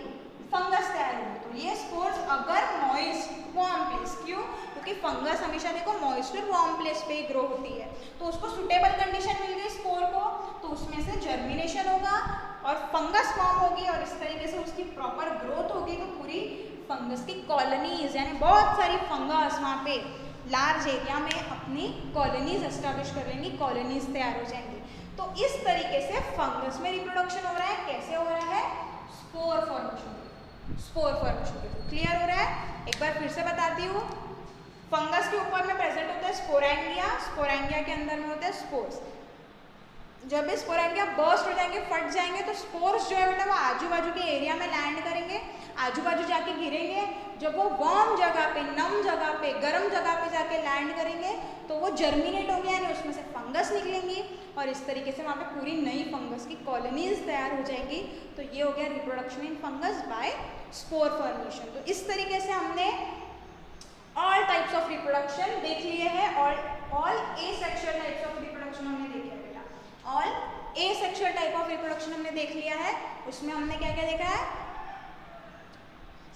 फंगस तैयार होगी। तो ये स्पोर्स अगर मॉइस्ट वार्म प्लेस, क्यों, क्योंकि फंगस हमेशा देखो मॉइस्ट और वार्म प्लेस पे ही ग्रो होती है, तो उसको सुटेबल कंडीशन मिल गई स्पोर को, तो उसमें से जर्मिनेशन होगा और फंगस फॉर्म होगी और इस तरीके से उसकी प्रॉपर ग्रोथ होगी, तो पूरी फंगस की कॉलोनीज, यानी बहुत सारी फंगस वहाँ पे लार्ज एरिया में अपनी कॉलोनीज एस्टेब्लिश कर लेंगी, कॉलोनीज तैयार हो जाएंगी। तो इस तरीके से फंगस में रिप्रोडक्शन हो रहा है। कैसे हो रहा है, spore formation, spore formation. Clear हो रहा है? एक बार फिर से बताती हूँ, फंगस के ऊपर में प्रेजेंट होता है स्पोरेंगिया, स्पोरेंगिया के अंदर में होते हैं स्पोर्स। जब ये स्पोरेंगिया बर्स्ट हो जाएंगे, फट जाएंगे, तो स्पोर्स जो है बेटा वो आजू बाजू के एरिया में लैंड करेंगे, आजू बाजू जाके गिरेंगे। जब वो वार्म जगह पे, नम जगह पे, गर्म जगह पे जाके लैंड करेंगे तो वो जर्मिनेट हो गया, यानी उसमें से फंगस निकलेंगी और इस तरीके से वहाँ पे पूरी नई फंगस की कॉलोनीज तैयार हो जाएंगी। तो ये हो गया reproduction in fungus by spore formation. तो इस तरीके से हमने ऑल टाइप्स ऑफ रिप्रोडक्शन देख लिए हैं, all asexual types of reproduction हमने देखे हैं बेटा, all asexual type of reproduction हमने देख लिया है। उसमें हमने क्या क्या देखा है,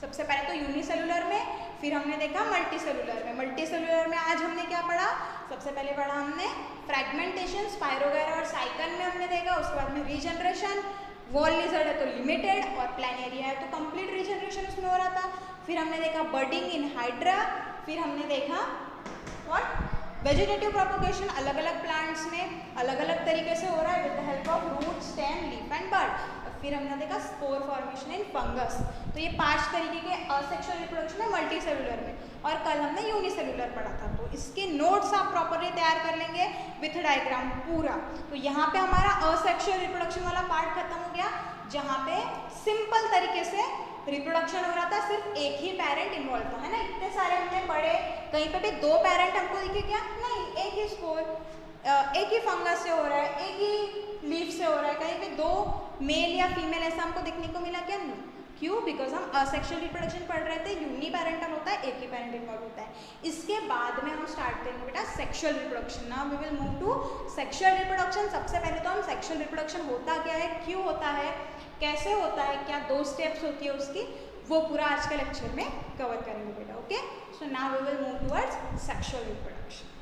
सबसे पहले तो यूनिसेलुलर में, फिर हमने देखा मल्टीसेलुलर में। मल्टीसेलुलर में आज हमने क्या पढ़ा, सबसे पहले पढ़ा हमने फ्रैगमेंटेशन, स्पायरोगैरा और साइकन में हमने देखा। उसके बाद में रीजनरेशन, वॉल लिजर्ड है तो लिमिटेड और प्लानेरिया है तो कंप्लीट रीजनरेशन उसमें हो रहा था। फिर हमने देखा बर्डिंग इन हाइड्रा, फिर हमने देखा व्हाट, वेजिटेटिव प्रोपोगेशन, अलग अलग प्लांट्स में अलग अलग तरीके से हो रहा है with the help of root, stem, leaf and bud. फिर हमने देखा स्पोर फॉर्मेशन इन फंगस। तो ये 5 तरीके के असेक्सुअल रिप्रोडक्शन है मल्टीसेलुलर में, और कल हमने यूनिसेलुलर पढ़ा था। तो इसके नोट्स आप प्रॉपरली तैयार कर लेंगे विथ डायग्राम पूरा। तो यहाँ पे हमारा असेक्सुअल रिप्रोडक्शन वाला पार्ट खत्म हो गया, जहाँ पे सिंपल तरीके से रिप्रोडक्शन हो रहा था, सिर्फ एक ही पेरेंट इन्वॉल्व था, है ना। इतने सारे हमने पढ़े, कहीं पे भी 2 पेरेंट हमको दिखे क्या, नहीं, एक ही स्पोर, एक ही फंगस से हो रहा है, एक ही लीफ से हो रहा है, कहीं पे 2 मेल या फीमेल ऐसा हमको देखने को मिला क्या, नहीं। क्यों? बिकॉज हम असेक्सुअल रिप्रोडक्शन पढ़ रहे थे, यूनि पेरेंटल होता है, एक ही पेरेंट इन्वॉल्व होता है। इसके बाद में हम स्टार्ट करेंगे बेटा sexual reproduction. Now we will move to sexual reproduction. सबसे पहले तो हम सेक्सुअल रिप्रोडक्शन होता क्या है, क्यों होता है, कैसे होता है, क्या 2 स्टेप्स होती है उसकी, वो पूरा आज के लेक्चर में कवर करेंगे बेटा। Okay, so now we will move towards sexual reproduction.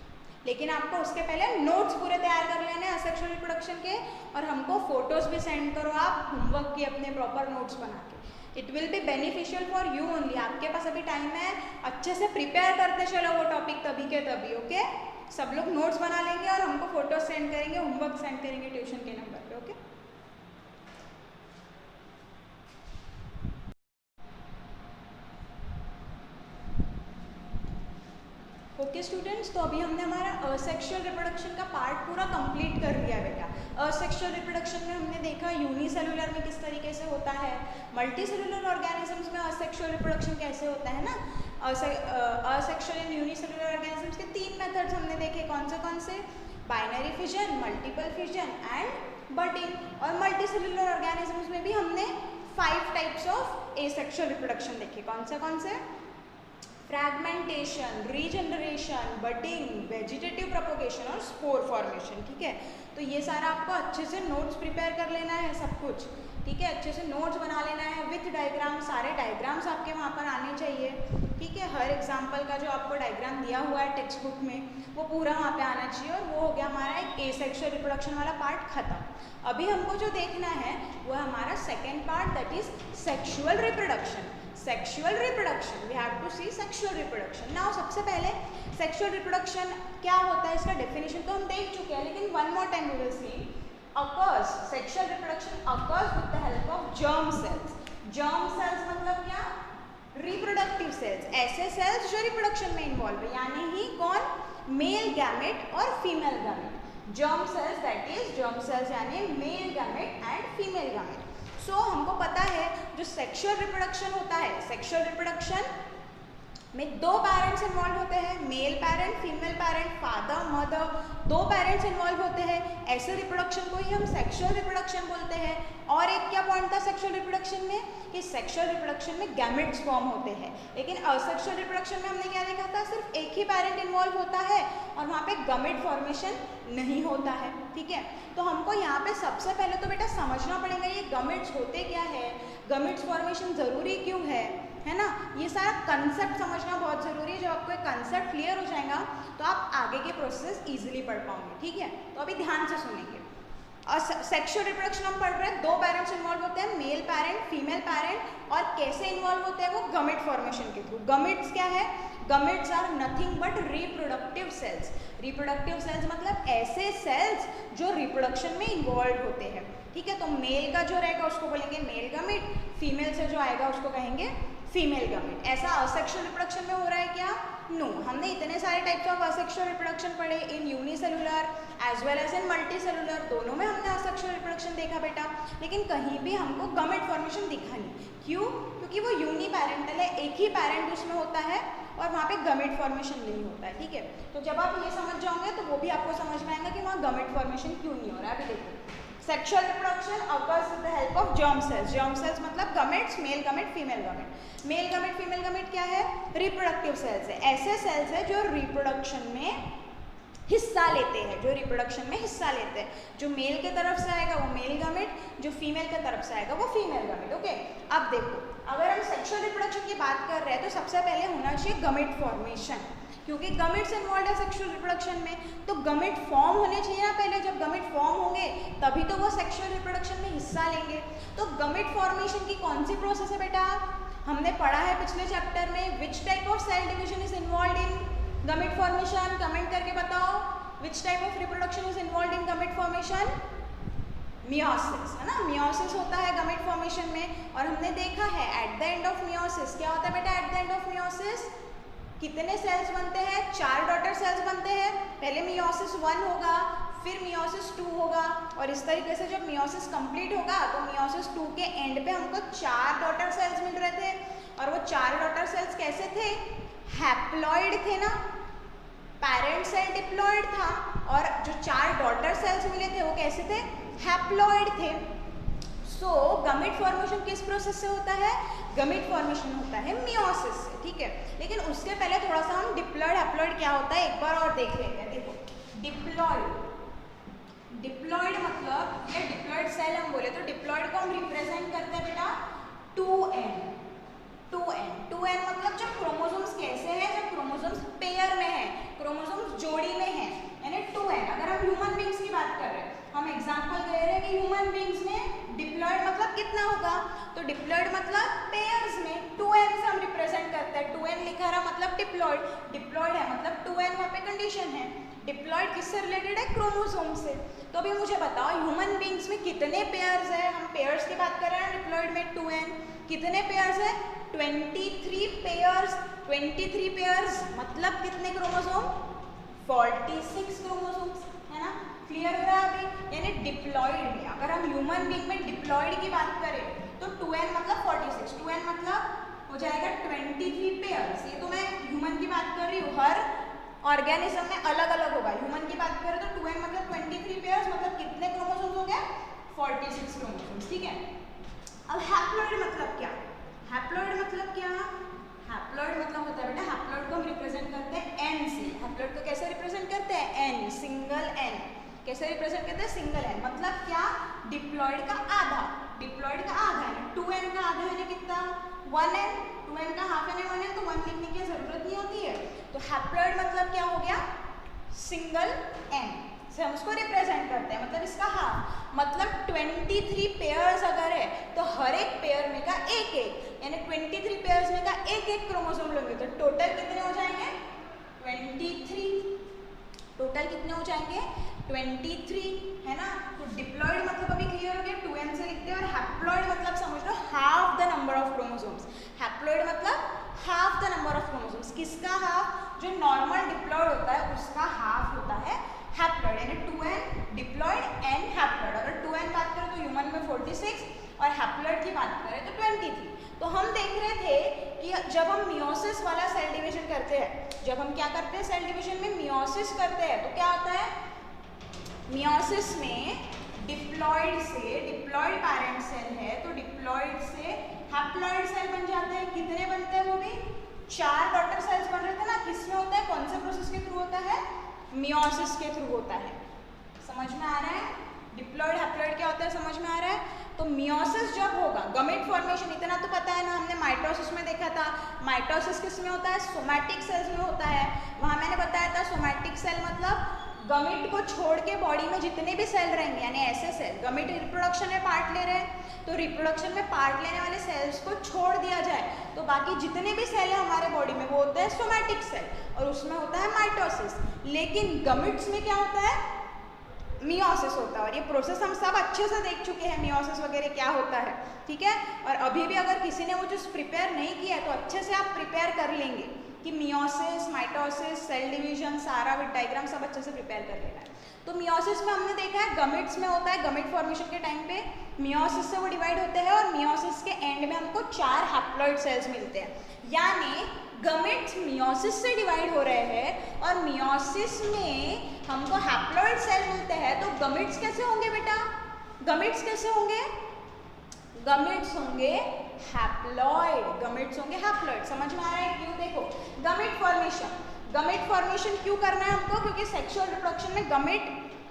लेकिन आपको उसके पहले नोट्स पूरे तैयार कर लेने हैं सेक्सुअल रिप्रोडक्शन के, और हमको फोटोज भी सेंड करो आप होमवर्क के अपने प्रॉपर नोट्स बना के। It will be beneficial for you only. आपके पास अभी टाइम है, अच्छे से प्रिपेयर करते चलो वो टॉपिक तभी के तभी। ओके, सब लोग नोट्स बना लेंगे और हमको फोटोज सेंड करेंगे, होमवर्क सेंड करेंगे ट्यूशन के नंबर पे। ओके, ओके स्टूडेंट्स, तो अभी हमने हमारा असेक्सुअल रिप्रोडक्शन का पार्ट पूरा कंप्लीट कर लिया बेटा। असेक्सुअल रिप्रोडक्शन में हमने देखा यूनिसेलुलर में किस तरीके से होता है, मल्टीसेलुलर ऑर्गेनिजम्स में असेक्सुअल रिप्रोडक्शन कैसे होता है ना। असेक्सुअल एंड यूनिसेलुलर ऑर्गेनिजम्स के 3 मेथड्स हमने देखे, कौन से, binary fission, multiple fission and budding. और मल्टीसेलुलर ऑर्गेनिजम्स में भी हमने 5 टाइप्स ऑफ एसेक्सुअल रिप्रोडक्शन देखे। कौन से, fragmentation, regeneration, budding, vegetative propagation और स्पोर फॉर्मेशन, ठीक है। तो ये सारा आपको अच्छे से नोट्स प्रिपेयर कर लेना है सब कुछ, ठीक है। अच्छे से नोट्स बना लेना है विथ डायग्राम, सारे डायग्राम्स आपके वहाँ पर आने चाहिए, ठीक है। हर एग्जाम्पल का जो आपको डायग्राम दिया हुआ है टेक्स्ट बुक में वो पूरा वहाँ पे आना चाहिए। और वो हो गया हमारा एक एसेक्सुअल रिप्रोडक्शन वाला पार्ट खत्म। अभी हमको जो देखना है वो हमारा second part, that is sexual reproduction. Sexual reproduction, we have to see sexual reproduction. Now सबसे पहले सेक्शुअल रिप्रोडक्शन क्या होता है, इसका डेफिनेशन तो हम देख चुके हैं, लेकिन one more time we will see. occurs, sexual reproduction occurs with the help of germ cells. germ cells मतलब क्या, रिप्रोडक्टिव सेल्स, ऐसे सेल्स जो रिप्रोडक्शन में इन्वॉल्व है, यानी ही कौन, मेल गैमेट और female gamete. germ cells, that is germ cells यानी male gamete and female gamete. So हमको पता है जो सेक्सुअल रिप्रोडक्शन होता है, सेक्सुअल रिप्रोडक्शन में दो पेरेंट्स इन्वॉल्व होते हैं, male parent, female parent, father mother, दो पेरेंट्स इन्वॉल्व होते हैं। ऐसे रिप्रोडक्शन को ही हम सेक्सुअल रिप्रोडक्शन बोलते हैं। और एक क्या पॉइंट था सेक्सुअल रिप्रोडक्शन में, कि सेक्सुअल रिप्रोडक्शन में गैमेट्स फॉर्म होते हैं, लेकिन असेक्सुअल रिप्रोडक्शन में हमने क्या देखा था, सिर्फ एक ही पेरेंट इन्वॉल्व होता है और वहाँ पे गैमेट फॉर्मेशन नहीं होता है, ठीक है। तो हमको यहाँ पे सबसे पहले तो बेटा समझना पड़ेगा ये गैमेट्स होते क्या है, गैमेट्स फॉर्मेशन ज़रूरी क्यों है ना। ये सारा कंसेप्ट समझना बहुत ज़रूरी है। जब आपको एक कंसेप्ट क्लियर हो जाएगा तो आप आगे के प्रोसेस इजीली पढ़ पाओगे, ठीक है। तो अभी ध्यान से सुनेंगे। और सेक्सुअल रिप्रोडक्शन हम पढ़ रहे हैं, दो पेरेंट्स इन्वॉल्व होते हैं, मेल पेरेंट, फीमेल पेरेंट। और कैसे इन्वॉल्व होते हैं वो गैमेट फॉर्मेशन के थ्रू। गैमेट्स क्या है, gametes are nothing but reproductive cells. Reproductive cells मतलब ऐसे सेल्स जो रिप्रोडक्शन में इन्वॉल्व होते हैं, ठीक है। तो मेल का जो रहेगा उसको बोलेंगे मेल गैमेट, फीमेल से जो आएगा उसको कहेंगे फीमेल गैमेट। ऐसा असेक्सुअल रिप्रोडक्शन में हो रहा है क्या, नो। हमने इतने सारे टाइप्स ऑफ असेक्सुअल रिप्रोडक्शन पढ़े, in unicellular as well as in multicellular, दोनों में हमने असेक्सुअल रिप्रोडक्शन देखा बेटा, लेकिन कहीं भी हमको गैमेट फॉर्मेशन दिखा नहीं। क्यों, क्योंकि वो यूनि पैरेंटल है, एक ही पैरेंट उसमें होता है और वहाँ पे गैमेट फॉर्मेशन नहीं होता है, ठीक है। तो जब आप ये समझ जाओगे तो वो भी आपको समझ में आएगा कि वहाँ गैमेट फॉर्मेशन क्यों नहीं हो रहा है। अभी देखो, sexual reproduction occurs with the help of germ cells. germ cells मतलब gametes, male gamete, female gamete. Male gamete, female gamete क्या है, रिप्रोडक्टिव सेल्स है। ऐसे सेल्स है जो रिप्रोडक्शन में हिस्सा लेते हैं, जो रिप्रोडक्शन में हिस्सा लेते हैं। जो मेल के तरफ से आएगा वो मेल गैमेट, जो फीमेल के तरफ से आएगा वो फीमेल गैमेट, ओके। अब देखो, अगर हम सेक्सुअल रिप्रोडक्शन की बात कर रहे हैं तो सबसे पहले होना चाहिए गैमेट फॉर्मेशन, क्योंकि गैमेट्स इन्वॉल्व है सेक्सुअल रिप्रोडक्शन में, तो गैमेट फॉर्म होने चाहिए ना पहले। जब गैमेट फॉर्म होंगे तभी तो वो सेक्सुअल रिप्रोडक्शन में हिस्सा लेंगे। तो गैमेट फॉर्मेशन की कौन सी प्रोसेस है बेटा, हमने पढ़ा है पिछले चैप्टर में, which type of cell division is involve in gamete formation, comment करके बताओ, which type of reproduction is involve in gamete formation, meiosis, है ना। मियोसिस होता है गैमेट फॉर्मेशन में। और हमने देखा है at the end of meiosis क्या होता है बेटा, at the end of meiosis कितने सेल्स बनते हैं, 4 डॉटर सेल्स बनते हैं। पहले मियोसिस 1 होगा, फिर मियोसिस 2 होगा, और इस तरीके से जब मियोसिस कंप्लीट होगा तो मियोसिस 2 के एंड पे हमको 4 डॉटर सेल्स मिल रहे थे। और वो 4 डॉटर सेल्स कैसे थे, हैप्लॉइड थे ना, पैरेंट सेल डिप्लॉइड था, और जो 4 डॉटर सेल्स मिले थे वो कैसे थे, हैप्लॉइड थे। सो गैमेट फॉर्मेशन किस प्रोसेस से होता है, गैमेट फॉर्मेशन होता है मियोसिस से, ठीक है। लेकिन उसके पहले थोड़ा सा हम डिप्लॉइड हैप्लॉइड क्या होता है एक बार और देख लेते हैं। देखो, डिप्लॉइड मतलब ये डिप्लॉइड सेल हम बोले तो डिप्लॉइड को हम रिप्रेजेंट करते हैं बेटा 2n। 2n मतलब जब क्रोमोसोम्स कैसे हैं, जब क्रोमोसोम्स पेयर में है, क्रोमोसोम्स जोड़ी में है, यानी 2n। अगर हम ह्यूमन बींग्स की बात कर रहे हैं, हम एग्जांपल दे रहे हैं कि ह्यूमन बींग्स में डिप्लॉइड मतलब कितना होगा, तो डिप्लॉइड मतलब पेयर्स में 2n से हम रिप्रेजेंट करते हैं। 2n लिखा रहा मतलब डिप्लॉइड है मतलब 2n वहाँ पे कंडीशन है। डिप्लॉइड किससे रिलेटेड है, क्रोमोसोम से। तो अभी मुझे बताओ ह्यूमन बींग्स में कितने पेयर्स है, हम पेयर्स की बात कर रहे हैं डिप्लॉइड में 2n, कितने पेयर्स है, 23 पेयर्स। 23 पेयर्स मतलब कितने क्रोमोसोम, 46 क्रोमोसोम्स, है ना। क्लियर हो रहा है अभी, यानी डिप्लॉइड में अगर हम ह्यूमन बींग में डिप्लॉइड की बात करें तो 2n मतलब 46, 2n मतलब हो जाएगा 23 पेयर्स। ये तो मैं ह्यूमन की बात कर रही हूँ, हर ऑर्गेनिज्म में अलग अलग होगा। ह्यूमन की बात करें तो 2n मतलब 23 पेयर्स मतलब कितने क्रोमोसोम्स हो गए, 46 क्रोमोसोम्स, ठीक है। अब हैप्लॉइड मतलब क्या, हैप्लॉइड मतलब क्या, हैप्लॉइड मतलब होता है बेटा कैसे रिप्रेजेंट करते हैं? सिंगल एन, मतलब क्या? डिप्लॉयड का आधा, डिप्लॉयड का आधा है, 2n का आधा है ना कितना? 1n, 2n का हाफ है 1n, तो 1 लिखने की जरूरत नहीं होती है। तो हैप्लॉयड मतलब क्या हो गया? सिंगल एन से हम उसको रिप्रेजेंट करते हैं, मतलब इसका हाफ, मतलब 23 पेयर्स अगर है तो हर एक पेयर में का एक एक, यानी 23 पेयर्स में का एक एक क्रोमोसोम लेंगे तो टोटल कितने हो जाएंगे? 23। टोटल कितने हो जाएंगे? 23, है ना। तो डिप्लॉयड मतलब अभी क्लियर हो गया, 2n से लिखते हैं, और हैप्लॉयड मतलब समझ लो half the number of chromosomes. Haploid मतलब half the number of chromosomes. किसका हाफ? जो नॉर्मल डिप्लॉयड होता है उसका हाफ होता है हैप्लॉयड, यानी 2n डिप्लॉयड एंड हैप्लॉयड। अगर 2n बात करें तो ह्यूमन में 46 और हैप्लॉयड की बात करें तो 23। तो हम देख रहे थे कि जब हम मियोसिस वाला सेल डिवीजन करते हैं, जब हम क्या करते हैं सेल डिवीजन में? मियोसिस करते हैं, तो क्या होता है? मियोसिस में डिप्लॉयड से, डिप्लॉयड पैरेंट सेल है तो डिप्लॉयड से हैप्लॉयड सेल बन जाते हैं। कितने बनते हैं? वो भी 4 डॉटर सेल्स बन रहे थे ना। किसमें होता है? कौन से प्रोसेस के थ्रू होता है? मियोसिस के थ्रू होता है। समझ में आ रहा है? डिप्लॉयड हैप्लॉयड क्या होता है, समझ में आ रहा है? तो मियोसिस जब होगा, गमेट फॉर्मेशन इतना तो पता है ना, हमने माइटोसिस में देखा था। माइटोसिस किस में होता है? सोमैटिक सेल्स में होता है। वहां मैंने बताया था सोमैटिक सेल मतलब गमेट को छोड़ के बॉडी में जितने भी सेल रहेंगे, यानी ऐसे सेल, गमेट रिप्रोडक्शन में पार्ट ले रहे हैं तो रिप्रोडक्शन में पार्ट लेने वाले सेल्स को छोड़ दिया जाए तो बाकी जितने भी सेल है हमारे बॉडी में वो होते हैं सोमैटिक सेल, और उसमें होता है माइटोसिस। लेकिन गमेट्स में क्या होता है? मियोसिस होता है। और ये प्रोसेस हम सब अच्छे से देख चुके हैं, मियोसिस वगैरह क्या होता है, ठीक है। और अभी भी अगर किसी ने वो चीज़ प्रिपेयर नहीं किया है तो अच्छे से आप प्रिपेयर कर लेंगे कि मियोसिस, माइटोसिस, सेल डिवीजन, सारा विद डायग्राम सब अच्छे से प्रिपेयर कर लेना है। तो मियोसिस में हमने देखा है गमेट्स में होता है, गमेट फॉर्मेशन के टाइम पे मियोसिस से वो डिवाइड होते हैं और मियोसिस के एंड में हमको 4 हैप्लॉइड सेल्स मिलते हैं। यानी गमेट्स मियोसिस से डिवाइड हो रहे हैं और मियोसिस में हमको हैप्लॉइड सेल मिलते हैं। तो गमेट्स कैसे होंगे बेटा? गमेट्स कैसे होंगे? गमेट्स होंगे हैप्लॉइड, गमेट्स होंगे हैप्लॉइड। समझ में आ रहा है क्यों? देखो गमेट फॉर्मेशन, गमेट फॉर्मेशन क्यों करना है हमको? क्योंकि सेक्सुअल रिप्रोडक्शन में गमेट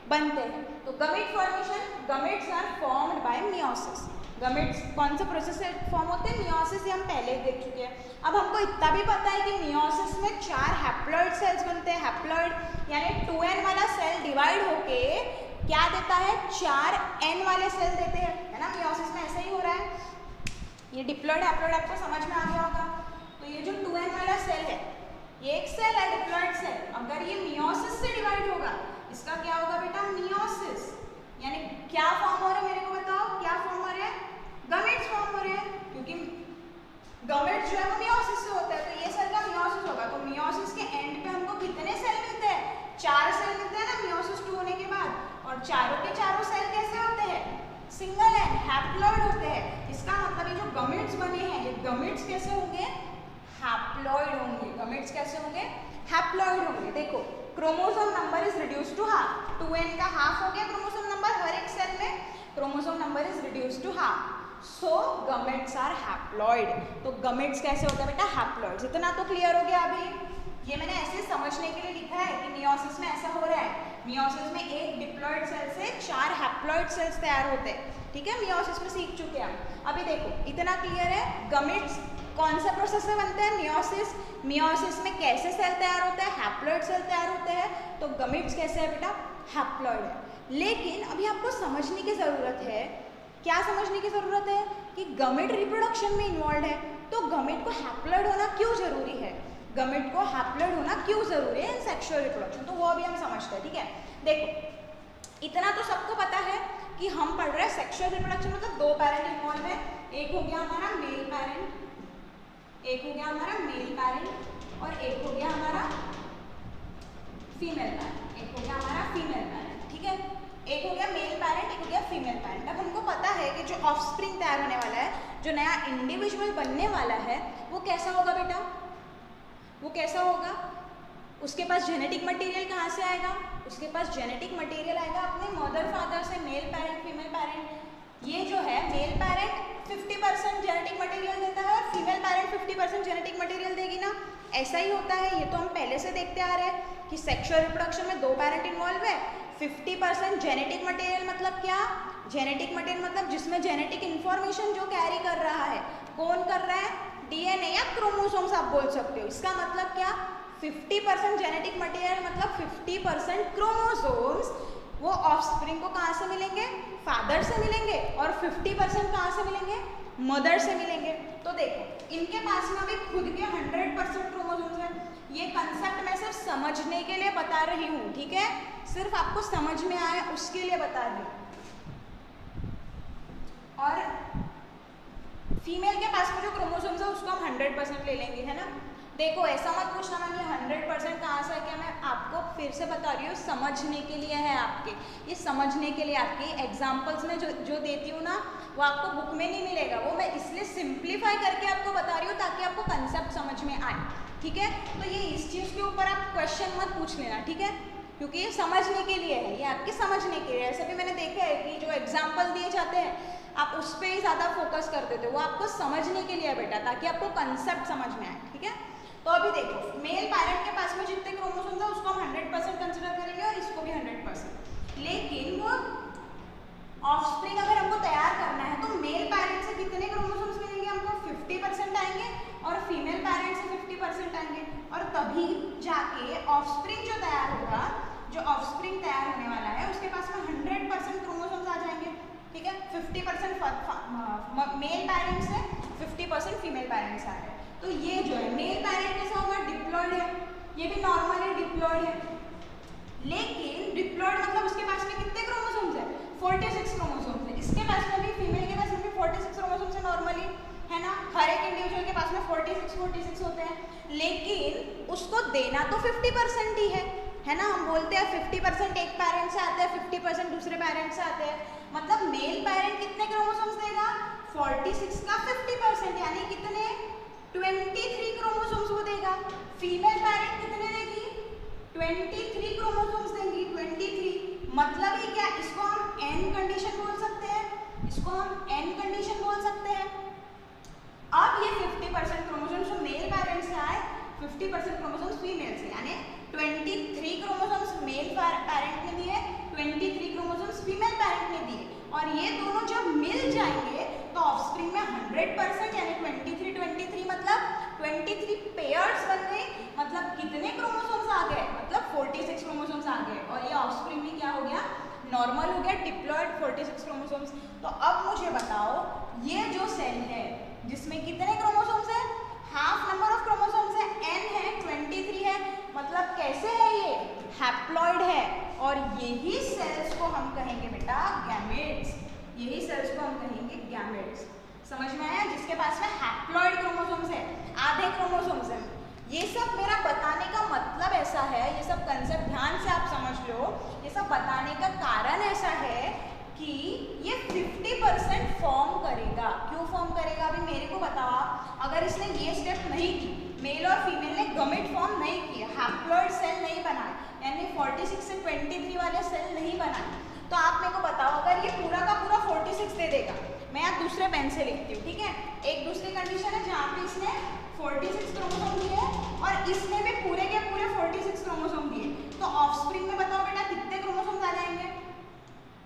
बनते हैं। तो gamete formation, gametes are formed by meiosis. Gametes कौन से प्रोसेस से फॉर्म होते हैं? मियोसिस, हम पहले देख चुके हैं। अब हमको इतना भी पता है कि मियोसिस में 4 हैप्लॉइड सेल्स बनते हैं। हैप्लॉइड यानी 2n वाला सेल डिवाइड होके क्या देता है? 4n वाले सेल देते हैं, है ना। मियोसिस में ऐसा ही हो रहा है। ये डिप्लॉयड हैप्लॉइड आपको समझ में आ गया होगा। तो ये जो 2n वाला सेल है, ये एक सेल है डिप्लॉयड सेल, अगर ये मियोसिस से डिवाइड होगा इसका क्या होगा बेटा? मियोसिस। यानी क्या फॉर्म हो रहा है, मेरे को बताओ, क्या फॉर्म हो रहा है? गमेट्स फॉर्म हो रहे हैं, क्योंकि गमेट्स जो है वो मियोसिस से होता है। तो ये सेल का मियोसिस होगा। तो मियोसिस के एंड पे हमको कितने सेल मिलते हैं? 4 सेल मिलते हैं ना मियोसिस 2 होने के बाद। और चारों के चारों सेल कैसे होते हैं? सिंगल एंड हैप्लॉइड होते हैं। इसका मतलब ये जो गमेट्स बने हैं, ये गमेट्स कैसे होंगे? हैप्लॉइड होंगे। गमेट्स कैसे होंगे? हैप्लॉइड होंगे। देखो chromosome number is reduce to half. 2n का हाफ हो गया क्रोमोसोम नंबर, हर एक सेल में chromosome number is reduce to half. So gametes are haploid. तो गमेट्स कैसे होता है बेटा? हैप्लॉइड। इतना तो क्लियर हो गया। अभी ये मैंने ऐसे समझने के लिए लिखा है कि मियोसिस में ऐसा हो रहा है। मियोसिस में एक डिप्लॉयड सेल से 4 हैप्लॉइड सेल्स तैयार होते हैं, ठीक है। मियोसिस में सीख चुके हैं हम। अभी देखो इतना क्लियर है। गमेट्स कौन सा प्रोसेस से बनते हैं? मियोसिस। मियोसिस में कैसे सेल तैयार होता है? हैप्लॉइड सेल तैयार होते हैं। तो गमेट्स कैसे है बेटा? हैप्लॉइड है। लेकिन अभी आपको समझने की ज़रूरत है, क्या समझने की ज़रूरत है? कि गमेट रिप्रोडक्शन में इन्वॉल्व है, तो गमेट को हैप्लॉइड होना क्यों ज़रूरी है? गमेट को हैप्लॉइड होना क्यों ज़रूरी है इन सेक्सुअल रिप्रोडक्शन? तो वो अभी हम समझते हैं, ठीक है। देखो इतना तो सबको पता है कि हम पढ़ रहे हैं सेक्सुअल रिप्रोडक्शन मतलब 2 पैरेंट इन्वॉल्व है। एक हो गया हमारा मेल पैरेंट, एक हो गया हमारा मेल पैरेंट, और एक हो गया हमारा फीमेल पैरेंट, एक हो गया हमारा फीमेल पैरेंट, ठीक है। एक हो गया मेल पैरेंट, एक हो गया फीमेल पैरेंट। अब हमको पता है कि जो ऑफस्प्रिंग तैयार होने वाला है, जो नया इंडिविजुअल बनने वाला है, वो कैसा होगा बेटा? वो कैसा होगा? उसके पास जेनेटिक मटेरियल कहाँ से आएगा? उसके पास जेनेटिक मटेरियल आएगा अपने मदर फादर से। Male parent, female parent. ये जो है मेल पैरेंट 50% जेनेटिक मटेरियल देता है और फीमेल पैरेंट 50% जेनेटिक मटेरियल देगी ना। ऐसा ही होता है। ये तो हम पहले से देखते आ रहे हैं कि सेक्सुअल रिप्रोडक्शन में 2 पैरेंट इन्वॉल्व है, 50% जेनेटिक मटेरियल मतलब क्या? जेनेटिक मटेरियल मतलब जिसमें जेनेटिक इंफॉर्मेशन जो कैरी कर रहा है, कौन कर रहा है? डीएनए या क्रोमोसोम्स आप बोल सकते हो। इसका मतलब क्या? 50% जेनेटिक मटेरियल मतलब 50% क्रोमोसोम्स वो ऑफस्प्रिंग को कहाँ से मिलेंगे? फादर से मिलेंगे। और 50% कहाँ से मिलेंगे? मदर से मिलेंगे। तो देखो इनके पास में अभी खुद के 100% क्रोमोसोम्स हैं। ये कंसेप्ट मैं सिर्फ समझने के लिए बता रही हूँ, ठीक है? सिर्फ आपको समझ में आए उसके लिए बता रही हूँ। और फीमेल के पास में जो क्रोमोसोम्स है उसको हम 100% ले लेंगे, है ना? देखो ऐसा मत पूछना मैम ये 100% कहाँ से है, क्या मैं आपको फिर से बता रही हूँ, समझने के लिए है आपके, ये समझने के लिए आपके एग्जाम्पल्स में जो देती हूँ ना वो आपको बुक में नहीं मिलेगा, वो मैं इसलिए सिंप्लीफाई करके आपको बता रही हूँ ताकि आपको कंसेप्ट समझ में आए, ठीक है? तो ये इस चीज़ के ऊपर आप क्वेश्चन मत पूछ लेना, ठीक है? क्योंकि ये समझने के लिए है, ये आपके समझने के लिए। ऐसे भी मैंने देखा है कि जो एग्जाम्पल दिए जाते हैं आप उस पर ही ज़्यादा फोकस कर देते हो, वो आपको समझने के लिए है बेटा, ताकि आपको कंसेप्ट समझ में आए, ठीक है? तो अभी देखो मेल पेरेंट के पास में जितने क्रोमोसोम्स है उसको हम 100% कंसिडर करेंगे और इसको भी 100%। लेकिन वो ऑफस्प्रिंग अगर हमको तैयार करना है तो मेल पेरेंट से कितने क्रोमोसोम्स मिलेंगे हमको? 50% आएंगे और फीमेल पेरेंट से 50% आएंगे, और तभी जाके ऑफस्प्रिंग जो तैयार होगा, जो ऑफस्प्रिंग तैयार होने वाला है उसके पास में 100% क्रोमोसोम्स आ जाएंगे, ठीक है? 50% मेल पेरेंट से 50% फीमेल पेरेंट से आ रहे हैं। तो ये जो है मेल पेरेंट कैसा होगा? डिप्लॉयड है, ये भी नॉर्मली डिप्लॉयड है, लेकिन डिप्लॉयड मतलब उसके पास में कितने क्रोमोसोम्स है? 46 क्रोमोसोम्स है। इसके पास में भी फीमेल के पास में भी 46 क्रोमोसोम्स है नॉर्मली, है ना? हर एक इंडिविजुअल के पास में 46 होते हैं, लेकिन उसको देना तो 50% ही है ना? हम बोलते हैं 50% एक पेरेंट से आते हैं, 50% दूसरे पेरेंट से आते हैं, मतलब मेल पेरेंट कितने क्रोमोसोम्स देगा? 46 का 50% यानी कितने? 23 क्रोमोसोम्स वो देगा। फीमेल पेरेंट कितने देगी? 23 क्रोमोसोम्स देंगी, 23। मतलब ये क्या? इसको हम एन कंडीशन बोल सकते हैं, इसको हम एन कंडीशन बोल सकते हैं। अब ये 50% क्रोमोसोम्स जो मेल पेरेंट से आए, 50% क्रोमोसोम्स फीमेल से, यानी 23 क्रोमोसोम्स मेल पेरेंट ने दिए, 23 क्रोमोसोम्स फीमेल पेरेंट ने दिए, और ये दोनों जब मिल जाएंगे तो ऑफस्प्रिंग में 100% यानी 23 मतलब 23 पेयर्स बन गए। मतलब कितने क्रोमोसोम्स आ गए? मतलब 46 क्रोमोसोम्स आ गए, और ये ऑफस्प्रिंग में क्या हो गया? नॉर्मल हो गया, डिप्लॉयड 46 क्रोमोसोम्स। तो अब मुझे बताओ ये जो सेल है जिसमें कितने क्रोमोसोम्स है? हाफ नंबर ऑफ क्रोमोसोम्स है, n है, 23 है, मतलब कैसे है ये? हैप्लॉइड है, और यही सेल्स को हम कहेंगे बेटा गैमेट्स, यही सेल्स को हम कहेंगे गैमेट्स। समझ में आया? जिसके पास में हैप्लॉइड क्रोमोसोम्स है, आधे क्रोमोसोम्स है। ये सब मेरा बताने का मतलब ऐसा है, ये सब कंसेप्ट ध्यान से आप समझ लो, ये सब बताने का कारण ऐसा है कि ये 50% फॉर्म करेगा। क्यों फॉर्म करेगा? अभी मेरे को बताओ, अगर इसने ये स्टेप नहीं की, मेल और फीमेल ने गमेट फॉर्म नहीं किया, हैप्लॉइड सेल नहीं बनाए, यानी 46 से 23 वाले सेल नहीं बनाए, तो आप मेरे को बताओ अगर ये पूरा का पूरा 46 दे देगा, मैं यहाँ दूसरे पेन से लिखती हूँ, ठीक है? एक दूसरी कंडीशन है जहाँ पे इसने 46 क्रोमोसोम दिए और इसने भी पूरे के पूरे 46 क्रोमोसोम दिए, तो ऑफस्प्रिंग में बताओ बेटा कितने क्रोमोसोम्स आ जाएंगे?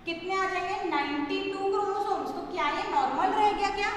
कितने आ जाएंगे? 92 क्रोमोसोम्स। तो क्या ये नॉर्मल रह गया? क्या